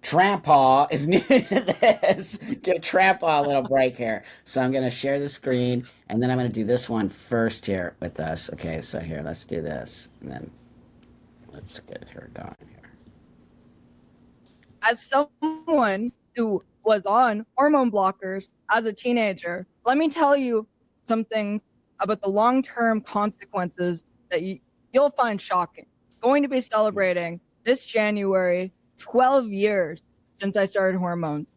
Trampaw is new to this. Give Trampaw a little break here. So I'm going to share the screen and then I'm going to do this one first here with us. Okay, so here, let's do this. And then let's get her going here. As someone who was on hormone blockers as a teenager, let me tell you some things about the long-term consequences that you'll find shocking. Going to be celebrating this January 12 years since I started hormones.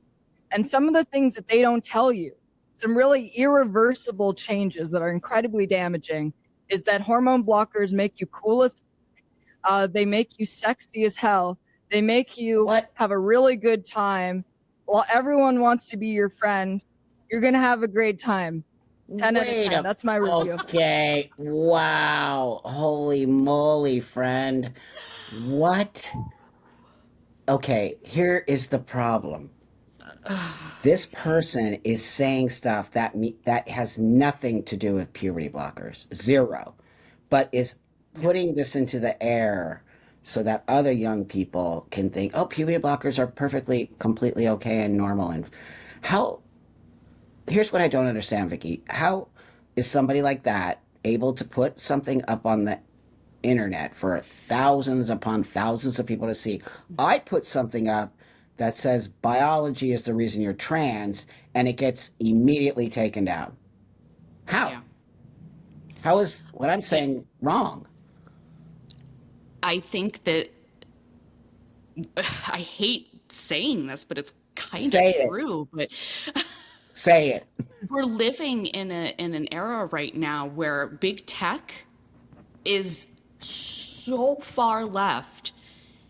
And some of the things that they don't tell you, some really irreversible changes that are incredibly damaging, is that hormone blockers make you cool as they make you sexy as hell. They make you What? have a really good time. While everyone wants to be your friend, you're going to have a great time. 10 out of Wait 10. a That's my review. Okay. Wow. Holy moly, friend. What? Okay, here is the problem. This person is saying stuff that has nothing to do with puberty blockers. Zero. But is Yeah. putting this into the air so that other young people can think, "Oh, puberty blockers are perfectly completely okay and normal." And how here's what I don't understand, Vicky. How is somebody like that able to put something up on the internet for thousands upon thousands of people to see? I put something up that says biology is the reason you're trans, and it gets immediately taken down. How? Yeah. How is what I'm Yeah. saying wrong? I think that I hate saying this, but it's kind of Say it. true. But Say it. we're living in an era right now where big tech is so far left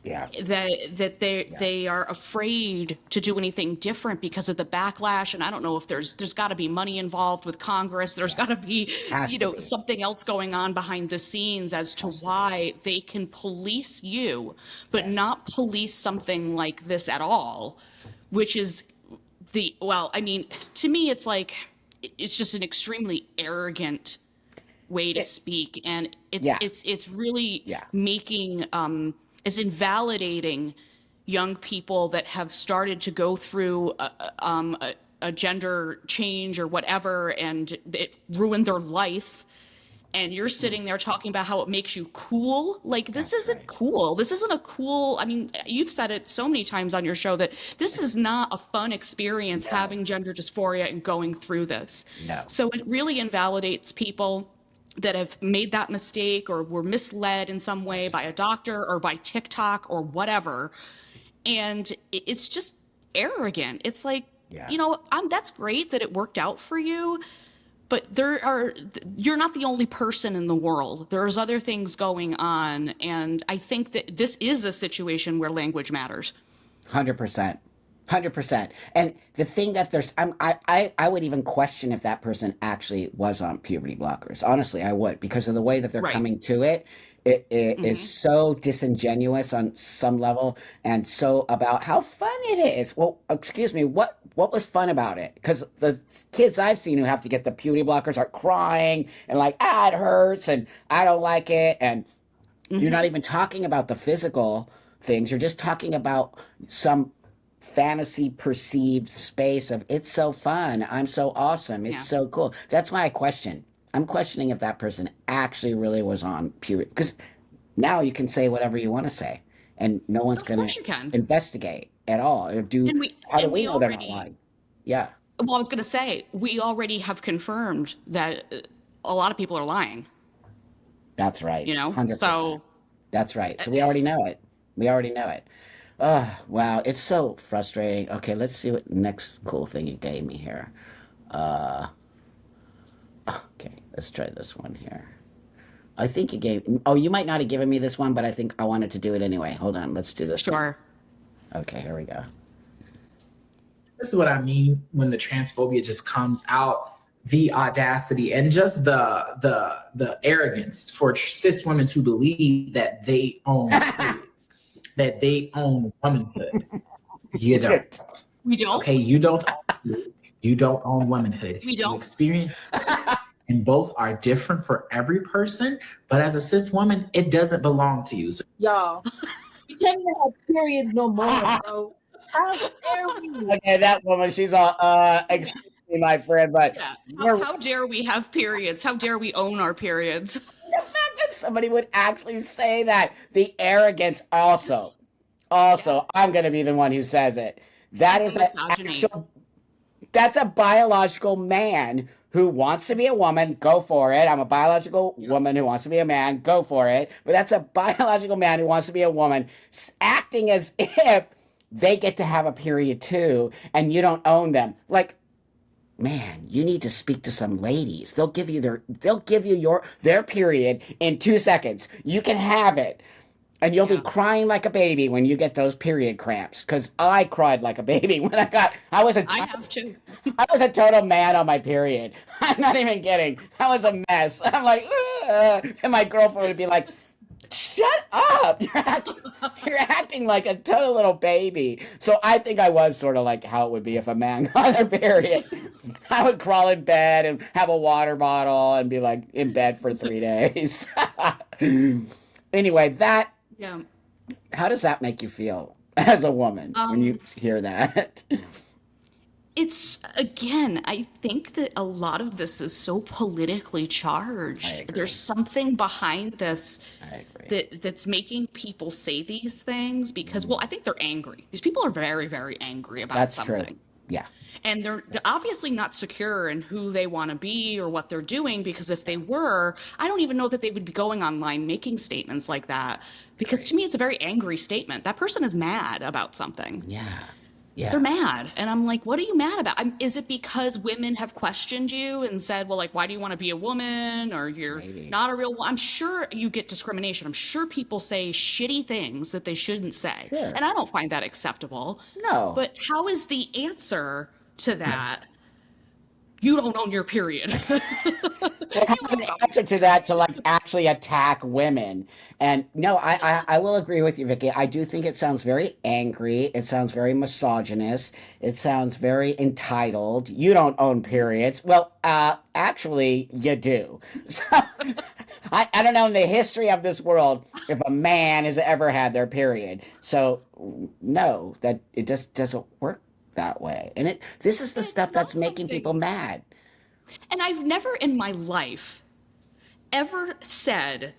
Yeah. that Yeah. they are afraid to do anything different because of the backlash. And I don't know if there's got to be money involved with Congress. There's Yeah. got to be Has to be. something else going on behind the scenes as to Has to be. why they can police you but Yes. not police something like this at all, which is well, I mean, to me it's like it's just an extremely arrogant way to It, speak, and yeah. it's really Yeah. making it's invalidating young people that have started to go through a gender change or whatever, and it ruined their life. And you're sitting there talking about how it makes you cool. Like, this That's isn't right. cool. This isn't a cool, I mean, you've said it so many times on your show that this is not a fun experience No. having gender dysphoria and going through this. No. So it really invalidates people that have made that mistake or were misled in some way by a doctor or by TikTok or whatever. And it's just arrogant. It's like, Yeah. that's great that it worked out for you, but you're not the only person in the world. There's other things going on. And I think that this is a situation where language matters. 100%. 100%. And the thing that I would even question if that person actually was on puberty blockers. Honestly, I would, because of the way that they're Right. coming to it. It is Hmm. so disingenuous on some level and so about how fun it is. Well, excuse me, what was fun about it? Because the kids I've seen who have to get the puberty blockers are crying and like, it hurts and I don't like it. And You're not even talking about the physical things. You're just talking about some fantasy perceived space of it's so fun. I'm so awesome. It's Yeah. so cool. That's why I question. I'm questioning if that person actually really was on pure, because now you can say whatever you want to say and no one's Of going to course you can. investigate at all or do. And we How do and we we know they're not already lying? Yeah, well, I was going to say we already have confirmed that a lot of people are lying, that's right. 100%. So That's right. So we already know it. We already know it. Oh, wow. It's so frustrating. Okay, let's see what next cool thing you gave me here. Uh, okay, let's try this one here. I think you gave, oh, you might not have given me this one, but I think I wanted to do it anyway. Hold on, let's do this one. sure. Okay, here we go. This is what I mean when the transphobia just comes out, the audacity and just the arrogance for cis women to believe that they own periods, that they own womanhood. You don't. We don't. Okay, you don't. You don't own womanhood. We You don't. experience, and both are different for every person. But as a cis woman, it doesn't belong to you. So Y'all, we can't even have periods no more, bro. How dare we? Okay, that woman, she's all, excuse me, my friend, but Yeah. we're- How dare we have periods? How dare we own our periods? the fact that somebody would actually say that, the arrogance also. I'm going to be the one who says it. That And is the misogyny. that's a biological man who wants to be a woman. Go for it. I'm a biological woman who wants to be a man. Go for it. But that's a biological man who wants to be a woman, acting as if they get to have a period too, and you don't own them. Like, man, you need to speak to some ladies. They'll give you their period in 2 seconds. You can have it. And you'll be Yeah. crying like a baby when you get those period cramps. Because I cried like a baby when I was have too. I was a total man on my period. I'm not even kidding. I was a mess. I'm like, ugh. And my girlfriend would be like, shut up. You're acting like a total little baby. So I think I was sort of like how it would be if a man got their period. I would crawl in bed and have a water bottle and be like in bed for 3 days. Anyway, Yeah. how does that make you feel as a woman when you hear that? It's again, I think that a lot of this is so politically I charged. agree. There's something behind this I agree. that's making people say these things because, well, I think they're angry. These people are very, very angry about That's something. true. Yeah. And they're obviously not secure in who they want to be or what they're doing, because if they were, I don't even know that they would be going online making statements like that, because to me it's a very angry statement. That person is mad about something. Yeah. Yeah. They're mad. And I'm like, what are you mad about? Is it because women have questioned you and said, well, like, why do you want to be a woman? Or you're Maybe. not a real one? I'm sure you get discrimination. I'm sure people say shitty things that they shouldn't say. Sure. And I don't find that acceptable. No. But how is the answer to that? You don't own your period. It has an answer to that to like actually attack women. And no, I will agree with you, Vicki. I do think it sounds very angry. It sounds very misogynist. It sounds very entitled. You don't own periods. Well, actually, you do. So I don't know in the history of this world if a man has ever had their period. So no, that it just doesn't work that way. And this is the It's stuff that's not making something- people mad. And I've never in my life ever said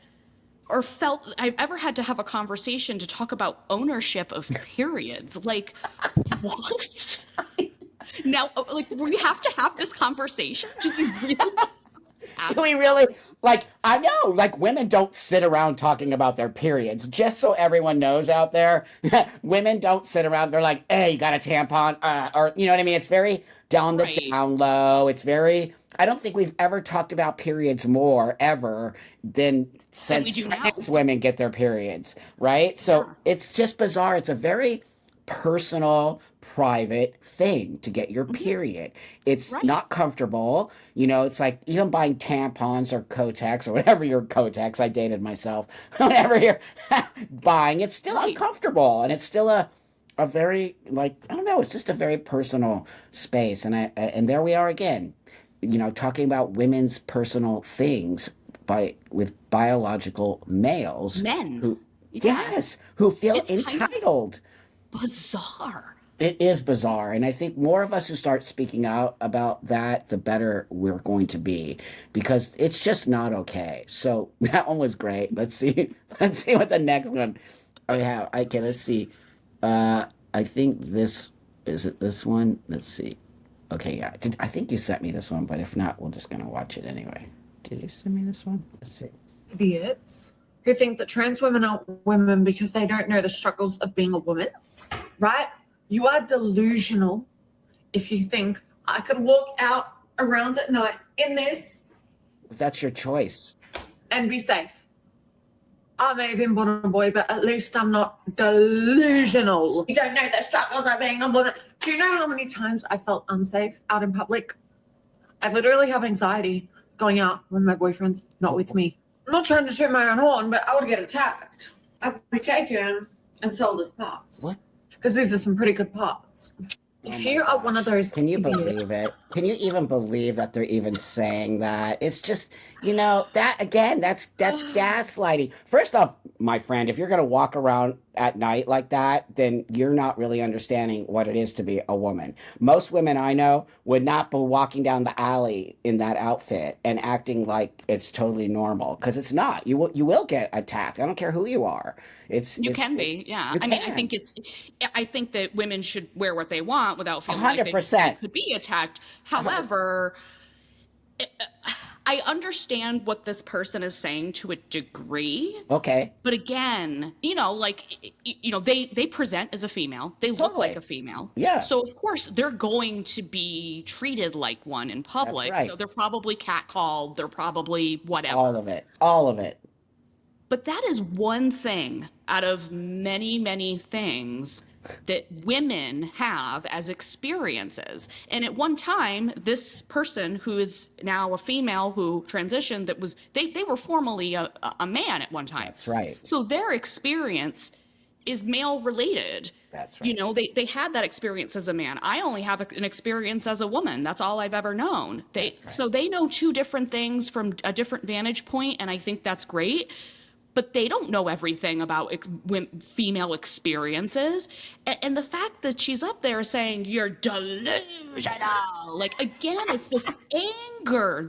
or felt I've ever had to have a conversation to talk about ownership of periods. Like, what? Now, like, we have to have this conversation? Do we really? Do we really, like, I know, like, women don't sit around talking about their periods. Just so everyone knows out there, women don't sit around, they're like, hey, you got a tampon? Or, you know what I mean? It's very down the Right. down low. It's very, I don't think we've ever talked about periods more, ever, than since we do now. trans women get their periods, right? So Yeah. it's just bizarre. It's a very personal, private thing to get your period. It's Right. not comfortable. You know, it's like even buying tampons or Kotex or whatever your Kotex, I dated myself, whatever you're buying, it's still Right. uncomfortable. And it's still a very, like, I don't know, it's just a very personal space. And there we are again, you know, talking about women's personal things, with biological males Men. who, Yeah. yes, who feel It's kind of entitled. bizarre. It is bizarre. And I think more of us who start speaking out about that, the better we're going to be, because it's just not okay. So that one was great. Let's see. Let's see what the next one I have. Okay, let's see. I think this is it this one? Let's see. Okay, yeah. I think you sent me this one, but if not, we're just gonna watch it anyway. Did you send me this one? Let's see. Idiots who think that trans women are women because they don't know the struggles of being a woman, right? You are delusional if you think I could walk out around at night in this That's your choice. and be safe. I may have been born a boy, but at least I'm not delusional. You don't know the struggles of being a woman. Do you know how many times I felt unsafe out in public? I literally have anxiety going out when my boyfriend's not with me. I'm not trying to toot my own horn, but I would get attacked. I'd be taken and sold as parts. What? Because these are some pretty good parts. If you are one of those, Can you believe it? Can you even believe that they're even saying that? It's just, that again, that's gaslighting. First off, my friend, if you're going to walk around at night like that, then you're not really understanding what it is to be a woman. Most women I know would not be walking down the alley in that outfit and acting like it's totally normal, because it's not. You will get attacked. I don't care who you are. You can be, yeah. I mean, I think that women should wear what they want without feeling like they 100%. could be attacked. However, I understand what this person is saying to a degree. Okay. But again, they present as a female. They look Totally. like a female. Yeah. So of course they're going to be treated like one in public. right. So they're probably catcalled. They're probably whatever. All of it. All of it. But that is one thing out of many, many things that women have as experiences. And at one time, this person who is now a female who transitioned, they were formerly a man at one time. That's right. So their experience is male related. That's right. They had that experience as a man. I only have an experience as a woman. That's all I've ever known. So they know two different things from a different vantage point, and I think that's great. But they don't know everything about female experiences. And the fact that she's up there saying, you're delusional, like, again, it's this anger,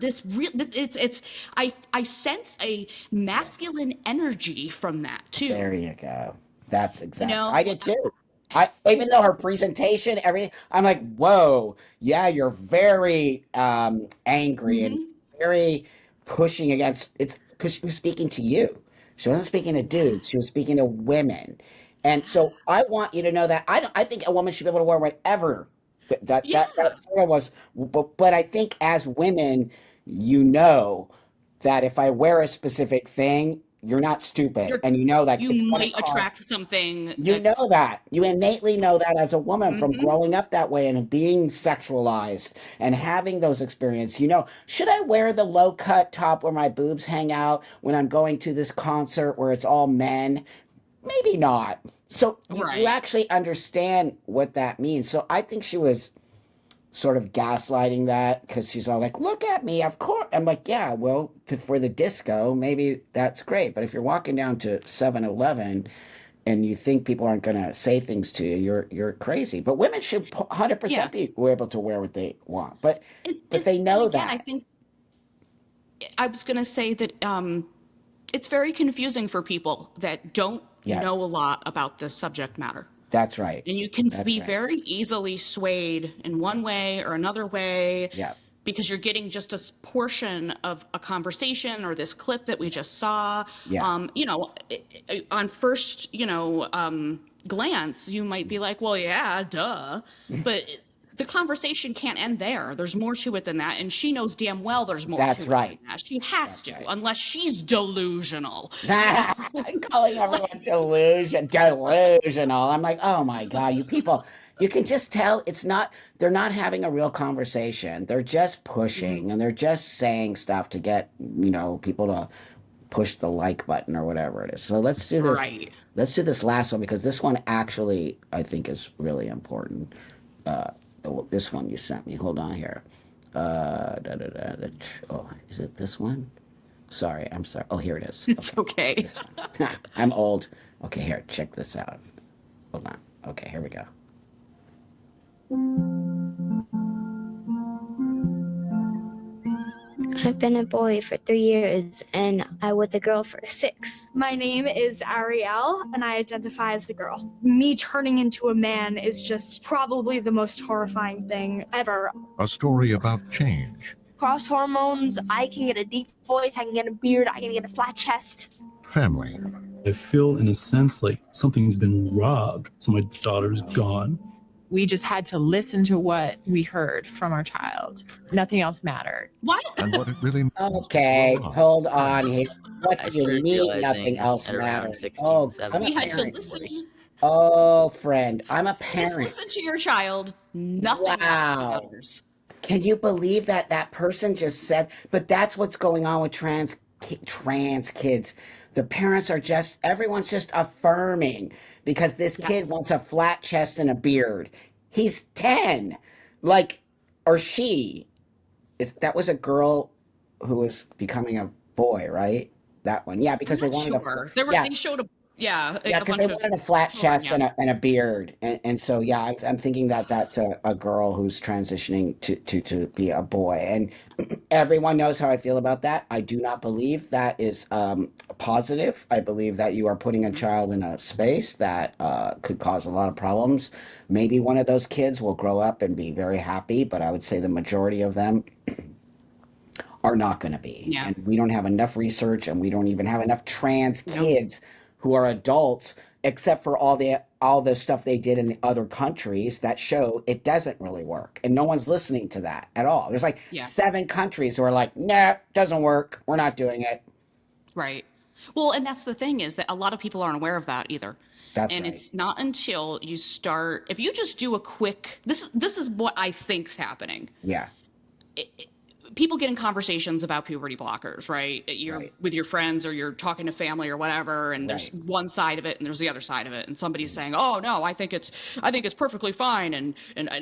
I sense a masculine energy from that too. There you go. That's exactly. You know, I did too. Even though her presentation, everything, I'm like, whoa, yeah, you're very angry and very pushing against. It's because she was speaking to you. She wasn't speaking to dudes. She was speaking to women. And so I want you to know that I think a woman should be able to wear whatever. That sort of was, but I think as women, that if I wear a specific thing, you're not stupid, and that you might attract something. You innately know that as a woman from growing up that way and being sexualized and having those experiences. Should I wear the low cut top where my boobs hang out when I'm going to this concert where it's all men? Maybe not. So you actually understand what that means. So I think she was sort of gaslighting that, because she's all like, look at me, of course. I'm like, yeah, well, for the disco, maybe that's great. But if you're walking down to 7-Eleven and you think people aren't going to say things to you, you're crazy. But women should 100% be able to wear what they want. But they know again, that. I think I was going to say that it's very confusing for people that don't know a lot about this subject matter. That's right. And you can be very easily swayed in one way or another way. Yeah. Because you're getting just a portion of a conversation or this clip that we just saw. Yeah. On first, glance, you might be like, well, yeah, duh. But the conversation can't end there. There's more to it than that. And she knows damn well there's more to it than that. She has to, unless she's delusional. I'm calling everyone delusional. I'm like, oh my God, you people, you can just tell they're not having a real conversation. They're just pushing and they're just saying stuff to get, people to push the like button or whatever it is. So let's do this. Right. Let's do this last one, because this one actually, I think, is really important. This one you sent me. Hold on here. Is it this one? Sorry, I'm sorry. Oh, here it is. It's okay. This one. I'm old. Okay, here, check this out. Hold on. Okay, here we go. I've been a boy for 3 years and I was a girl for 6. My name is Ariel and I identify as the girl. Me turning into a man is just probably the most horrifying thing ever. A story about change, Cross hormones, I can get a deep voice, I can get a beard, I can get a flat chest. family, I feel, in a sense, like something's been robbed. So my daughter's gone. We just had to listen to what we heard from our child. Nothing else mattered. What? and what it really means. Okay, hold on here. What I do you started mean realizing nothing else at around matters? 16, Oh, 17. I'm a We had to parent. listen. Oh, friend, I'm a Just parent. listen to your child. Nothing else Wow. matters. Can you believe that that person just said? But that's what's going on with trans kids. The parents are just, everyone's just affirming because this kid Yes. wants a flat chest and a beard. He's 10, like, or she. That was a girl who was becoming a boy, right? That one, yeah, because I'm they not wanted sure. a, yeah, They showed a yeah, a because bunch they of wanted a flat children, chest yeah. and a beard, and so yeah, I'm thinking that that's a girl who's transitioning to be a boy, and everyone knows how I feel about that. I do not believe that is positive. I believe that you are putting a child in a space that could cause a lot of problems. Maybe one of those kids will grow up and be very happy, but I would say the majority of them are not going to be. Yeah. And we don't have enough research, and we don't even have enough trans kids who are adults, except for all the stuff they did in the other countries that show it doesn't really work. And no one's listening to that at all. There's like Yeah. 7 countries who are like, nah, doesn't work. We're not doing it. Right. Well, and that's the thing is that a lot of people aren't aware of that either. That's And right. it's not until you start, if you just do a quick, this is what I think's happening. Yeah. People get in conversations about puberty blockers, right? You're Right. with your friends or you're talking to family or whatever, and there's Right. one side of it and there's the other side of it, and somebody's saying, "Oh no, I think it's perfectly fine, and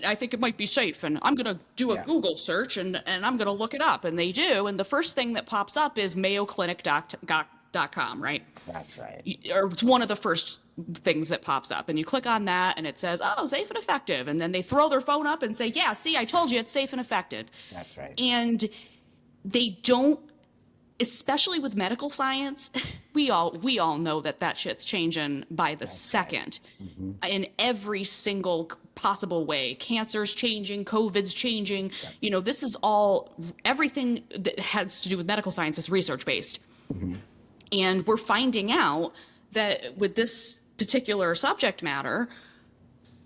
I think it might be safe, and I'm gonna do a Yeah. Google search and I'm gonna look it up," and they do, and the first thing that pops up is MayoClinic.com, right? That's right. Or it's one of the first things that pops up, and you click on that and it says, "Oh, safe and effective," and then they throw their phone up and say, "Yeah, see, I told you it's safe and effective." That's right. And they don't, especially with medical science, we all know that shit's changing by the second. Mhm. In every single possible way. Cancer's changing, COVID's changing. You know, this is all, everything that has to do with medical science is research based. Mhm. And we're finding out that with this particular subject matter,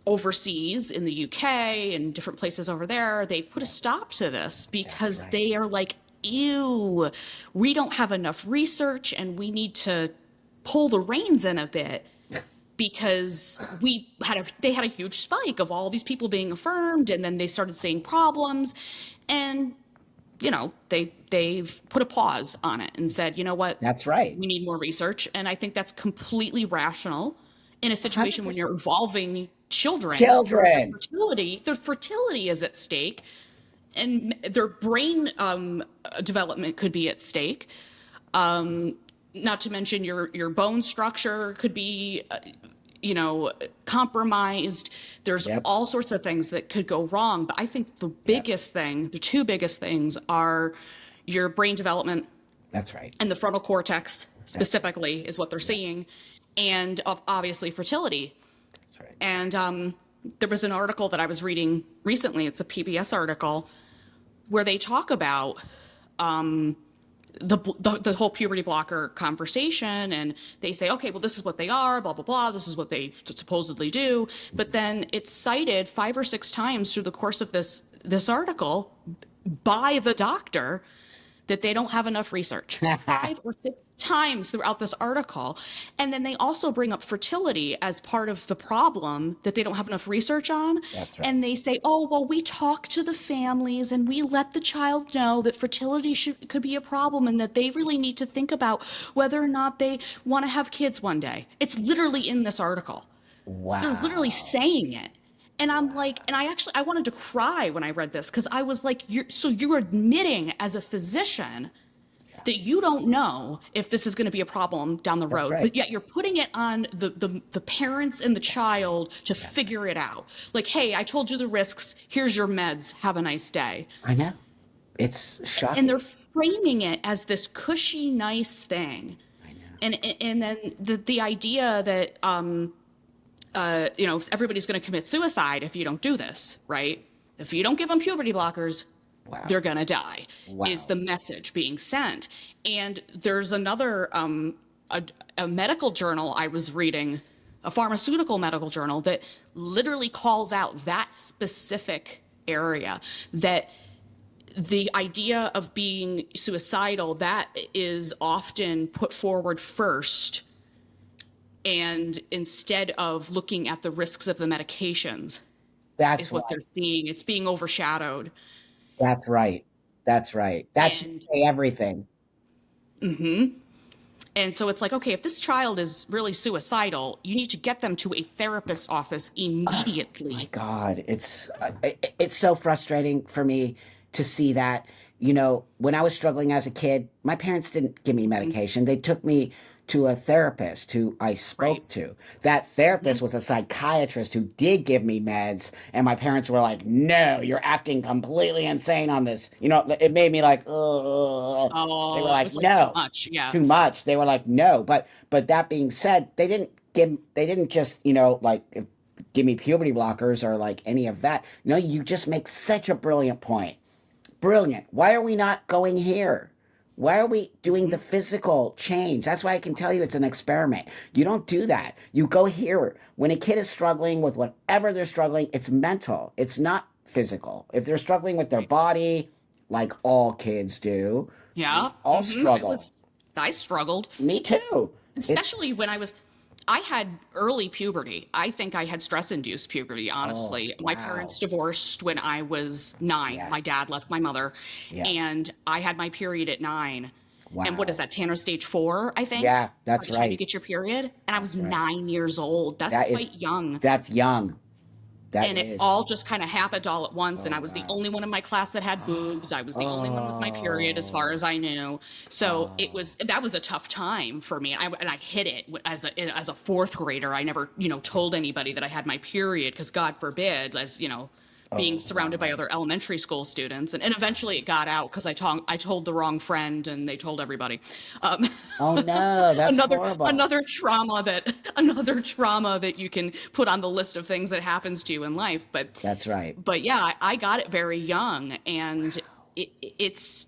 overseas in the UK and different places over there, they've put a stop to this because right. they are like, ew, we don't have enough research and we need to pull the reins in a bit because they had a huge spike of all these people being affirmed, and then they started seeing problems, and you know, they've put a pause on it and said, you know what, That's right. we need more research. And I think that's completely rational in a situation when you're involving children. Children. Their fertility is at stake, and their brain development could be at stake. Not to mention your bone structure could be, compromised. There's Yep. all sorts of things that could go wrong. But I think the two biggest things are your brain development That's right. and the frontal cortex specifically is what they're seeing, and obviously fertility. That's right. And there was an article that I was reading recently. It's a PBS article where they talk about the whole puberty blocker conversation, and they say, okay, well, this is what they are, blah, blah, blah. This is what they supposedly do. But then it's cited 5 or 6 times through the course of this article by the doctor that they don't have enough research. 5 or 6 times throughout this article. And then they also bring up fertility as part of the problem that they don't have enough research on. That's right. And they say, oh, well, we talk to the families and we let the child know that fertility could be a problem and that they really need to think about whether or not they want to have kids one day. It's literally in this article. Wow. They're literally saying it. And I'm like, and I wanted to cry when I read this, because I was like, you're admitting as a physician that you don't know if this is going to be a problem down the road, right. but yet you're putting it on the parents and the child to figure it out. Like, hey, I told you the risks. Here's your meds. Have a nice day. I know. It's shocking. And they're framing it as this cushy, nice thing. I know. And then the idea that you know, everybody's going to commit suicide if you don't do this, right? If you don't give them puberty blockers, Wow. they're going to die, Wow. is the message being sent. And there's another, a medical journal I was reading, a pharmaceutical medical journal, that literally calls out that specific area, that the idea of being suicidal, that is often put forward first. And instead of looking at the risks of the medications, That's is what right. they're seeing. It's being overshadowed. That's right. That's right. That should say everything. Mm-hmm. And so it's like, okay, if this child is really suicidal, you need to get them to a therapist's office immediately. Oh my God, it's so frustrating for me to see that. You know, when I was struggling as a kid, my parents didn't give me medication. They took me to a therapist who I spoke to. That therapist was a psychiatrist who did give me meds, and my parents were like, "No, you're acting completely insane on this." You know, it made me like, ugh. Oh, They were it like, was like "No, too much." Yeah. too much." They were like, "No," but that being said, they didn't just, you know, like give me puberty blockers or like any of that. No, you just make such a brilliant point. Brilliant. Why are we not going here? Why are we doing the physical change? That's why I can tell you it's an experiment. You don't do that. You go here. When a kid is struggling with whatever they're struggling, it's mental. It's not physical. If they're struggling with their body, like all kids do, Yeah. all struggle. I struggled. Me too. Especially when I had early puberty. I think I had stress-induced puberty, honestly. Oh, My wow. parents divorced when I was 9. Yeah. My dad left my mother. Yeah. And I had my period at 9. Wow. And what is that, Tanner stage 4, I think? Yeah, that's By the time you right. get your period. And I was right. 9 years old. That's That is- quite young. That's young. That And it is. all just kind of happened all at once. And Oh, I was the wow. only one in my class that had boobs. I was the only one with my period, as far as I knew. So that was a tough time for me. And I hid it as a 4th grader. I never, you know, told anybody that I had my period, because God forbid, as you know, being surrounded by other elementary school students. And eventually it got out because I told the wrong friend, and they told everybody. Oh no, that's horrible. Another trauma that you can put on the list of things that happens to you in life. But That's right. But yeah, I got it very young, and it's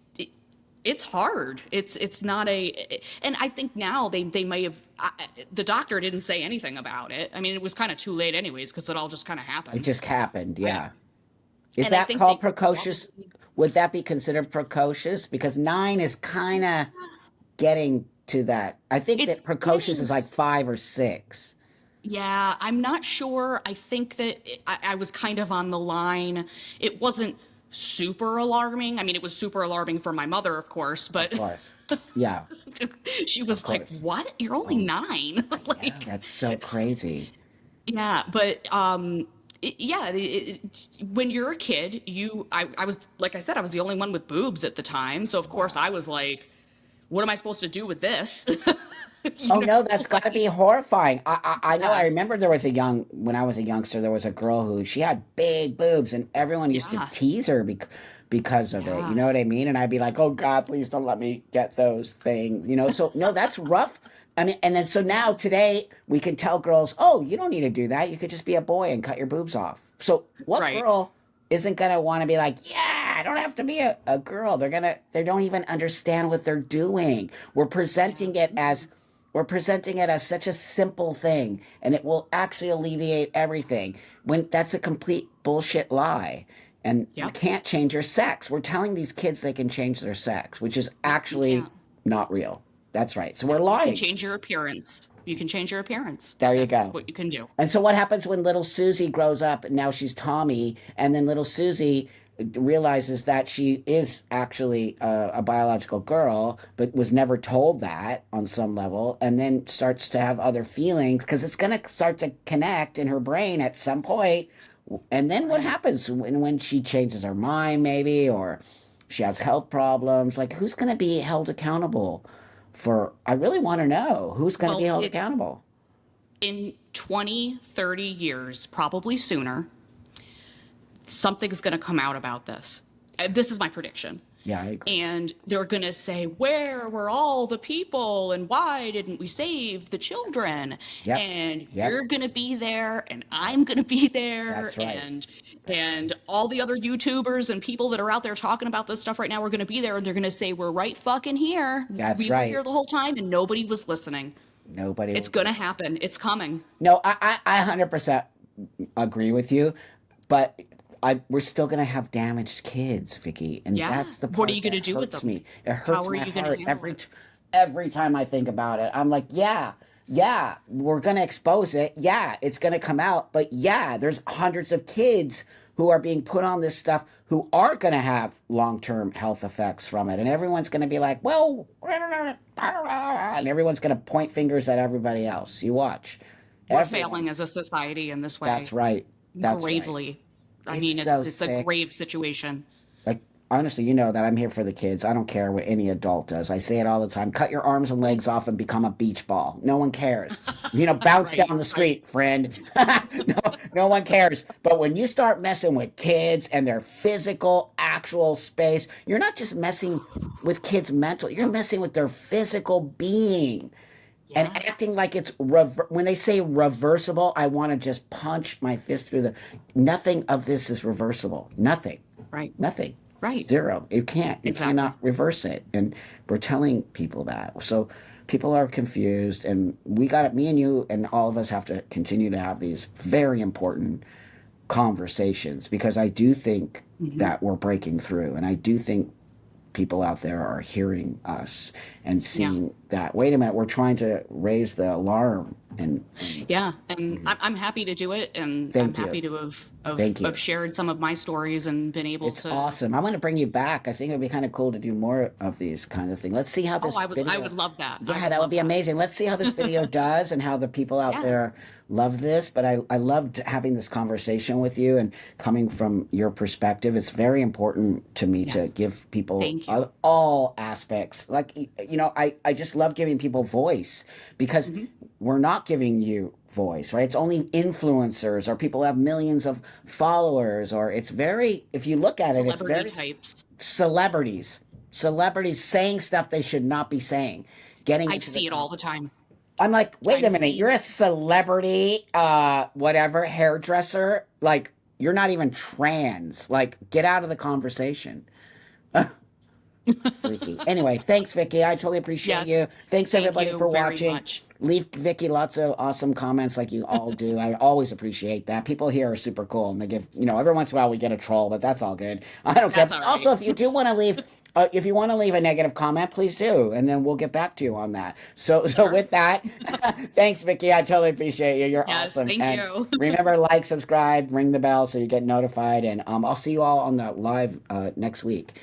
hard. It's not and I think now they may have, the doctor didn't say anything about it. I mean, it was kind of too late anyways, because it all just kind of happened. It just happened, yeah. Is And I that think called they- precocious? Would that be considered precocious? Because 9 is kind of getting to that. I think It's that precocious is like getting- 5 or 6. Yeah, I'm not sure. I think that I was kind of on the line. It wasn't super alarming. I mean, it was super alarming for my mother, of course, but Of course. Yeah. she was like, course. "What? You're only 9?" Like, Yeah, that's so crazy. yeah, but when you're a kid, I was, like I said, I was the only one with boobs at the time, so of course I was like, "What am I supposed to do with this?" Oh no, that's got to be horrifying. I know. I remember when I was a youngster, there was a girl who she had big boobs, and everyone used to Yeah. tease her because of it. Yeah. You know what I mean? And I'd be like, "Oh God, please don't let me get those things." You know. So no, that's rough. I mean, and then so now today we can tell girls, "Oh, you don't need to do that. You could just be a boy and cut your boobs off." So what Right. girl isn't gonna want to be like, "Yeah, I don't have to be a girl." They don't even understand what they're doing. We're presenting it as such a simple thing, and it will actually alleviate everything, when that's a complete bullshit lie. And you Yep. can't change your sex. We're telling these kids they can change their sex, which is actually can't. not real. That's right. So we're You lying. can change your appearance. You can change your appearance. There you That's go. what you can do. And so what happens when little Susie grows up and now she's Tommy, and then little Susie realizes that she is actually a biological girl, but was never told that on some level, and then starts to have other feelings because it's going to start to connect in her brain at some point. And then what happens when she changes her mind, maybe, or She has health problems. Like, who's going to be held accountable for? I really want to know who's going to be Well, held it's accountable. in 20, 30 years, probably sooner, something's going to come out about this. This is my prediction. Yeah, I agree. And they're going to say, where were all the people and why didn't we save the children? Yep. And Yep. you're going to be there and I'm going to be there. That's right. And all the other YouTubers and people that are out there talking about this stuff right now are going to be there and they're going to say, we're right fucking here. That's we right. were here the whole time and nobody was listening. Nobody. It's going to happen. It's coming. No, I 100% agree with you, but we're still going to have damaged kids, Vicki, and Yeah. that's the part What are you going to that do with hurts them? me. It hurts How are my you going heart to handle it? every time I think about it. I'm like, yeah, we're going to expose it. Yeah, it's going to come out, but yeah, there's hundreds of kids who are being put on this stuff who are going to have long-term health effects from it, and everyone's going to be like, well, and everyone's going to point fingers at everybody else. You watch. We're Everyone. failing as a society in this way. That's right. That's gravely. right. I It's mean, so it's a sick. grave situation. Like, honestly, you know that I'm here for the kids. I don't care what any adult does. I say it all the time. Cut your arms and legs off and become a beach ball. No one cares. Bounce Right, down the street, friend. No one cares. But when you start messing with kids and their physical, actual space, you're not just messing with kids' mental. You're messing with their physical being. And acting like it's when they say reversible, I want to just punch my fist through the. Nothing of this is reversible. Nothing. Right. Nothing. Right. Zero. You can't. You Exactly. cannot reverse it. And we're telling people that. So people are confused, and me and you and all of us have to continue to have these very important conversations, because I do think that we're breaking through, and I do think people out there are hearing us and seeing that, wait a minute, we're trying to raise the alarm. And Yeah, and I'm happy to do it, and Thank I'm happy you. to Thank you. have shared some of my stories and been able it's to. awesome. I'm going to bring you back. I think it would be kind of cool to do more of these kind of things. Let's see how this I video. would love that. Yeah, that would be amazing. Let's see how this video does and how the people out there love this. But I loved having this conversation with you and coming from your perspective. It's very important to me to give people Thank you. all aspects. Like, I just love giving people voice, because we're not giving you voice, right? It's only influencers or people who have millions of followers, or it's very, if you look at it, it's Celebrity very types. celebrities saying stuff they should not be saying. I see it all the time. I'm like, wait a I've minute, seen you're a celebrity, whatever, hairdresser. Like, you're not even trans. Like, get out of the conversation. Freaky. Anyway, thanks, Vicki. I totally appreciate you. Thanks, Thank everybody, you for very watching. much. Leave Vicki lots of awesome comments like you all do. I always appreciate that. People here are super cool, and they give, every once in a while we get a troll, but that's all good. I don't care. That's all right. Also, if you do want to leave, if you want to leave a negative comment, please do, and then we'll get back to you on that. So with that, thanks, Vicki. I totally appreciate you. You're awesome. Thank And you. remember, like, subscribe, ring the bell so you get notified, and I'll see you all on the live next week.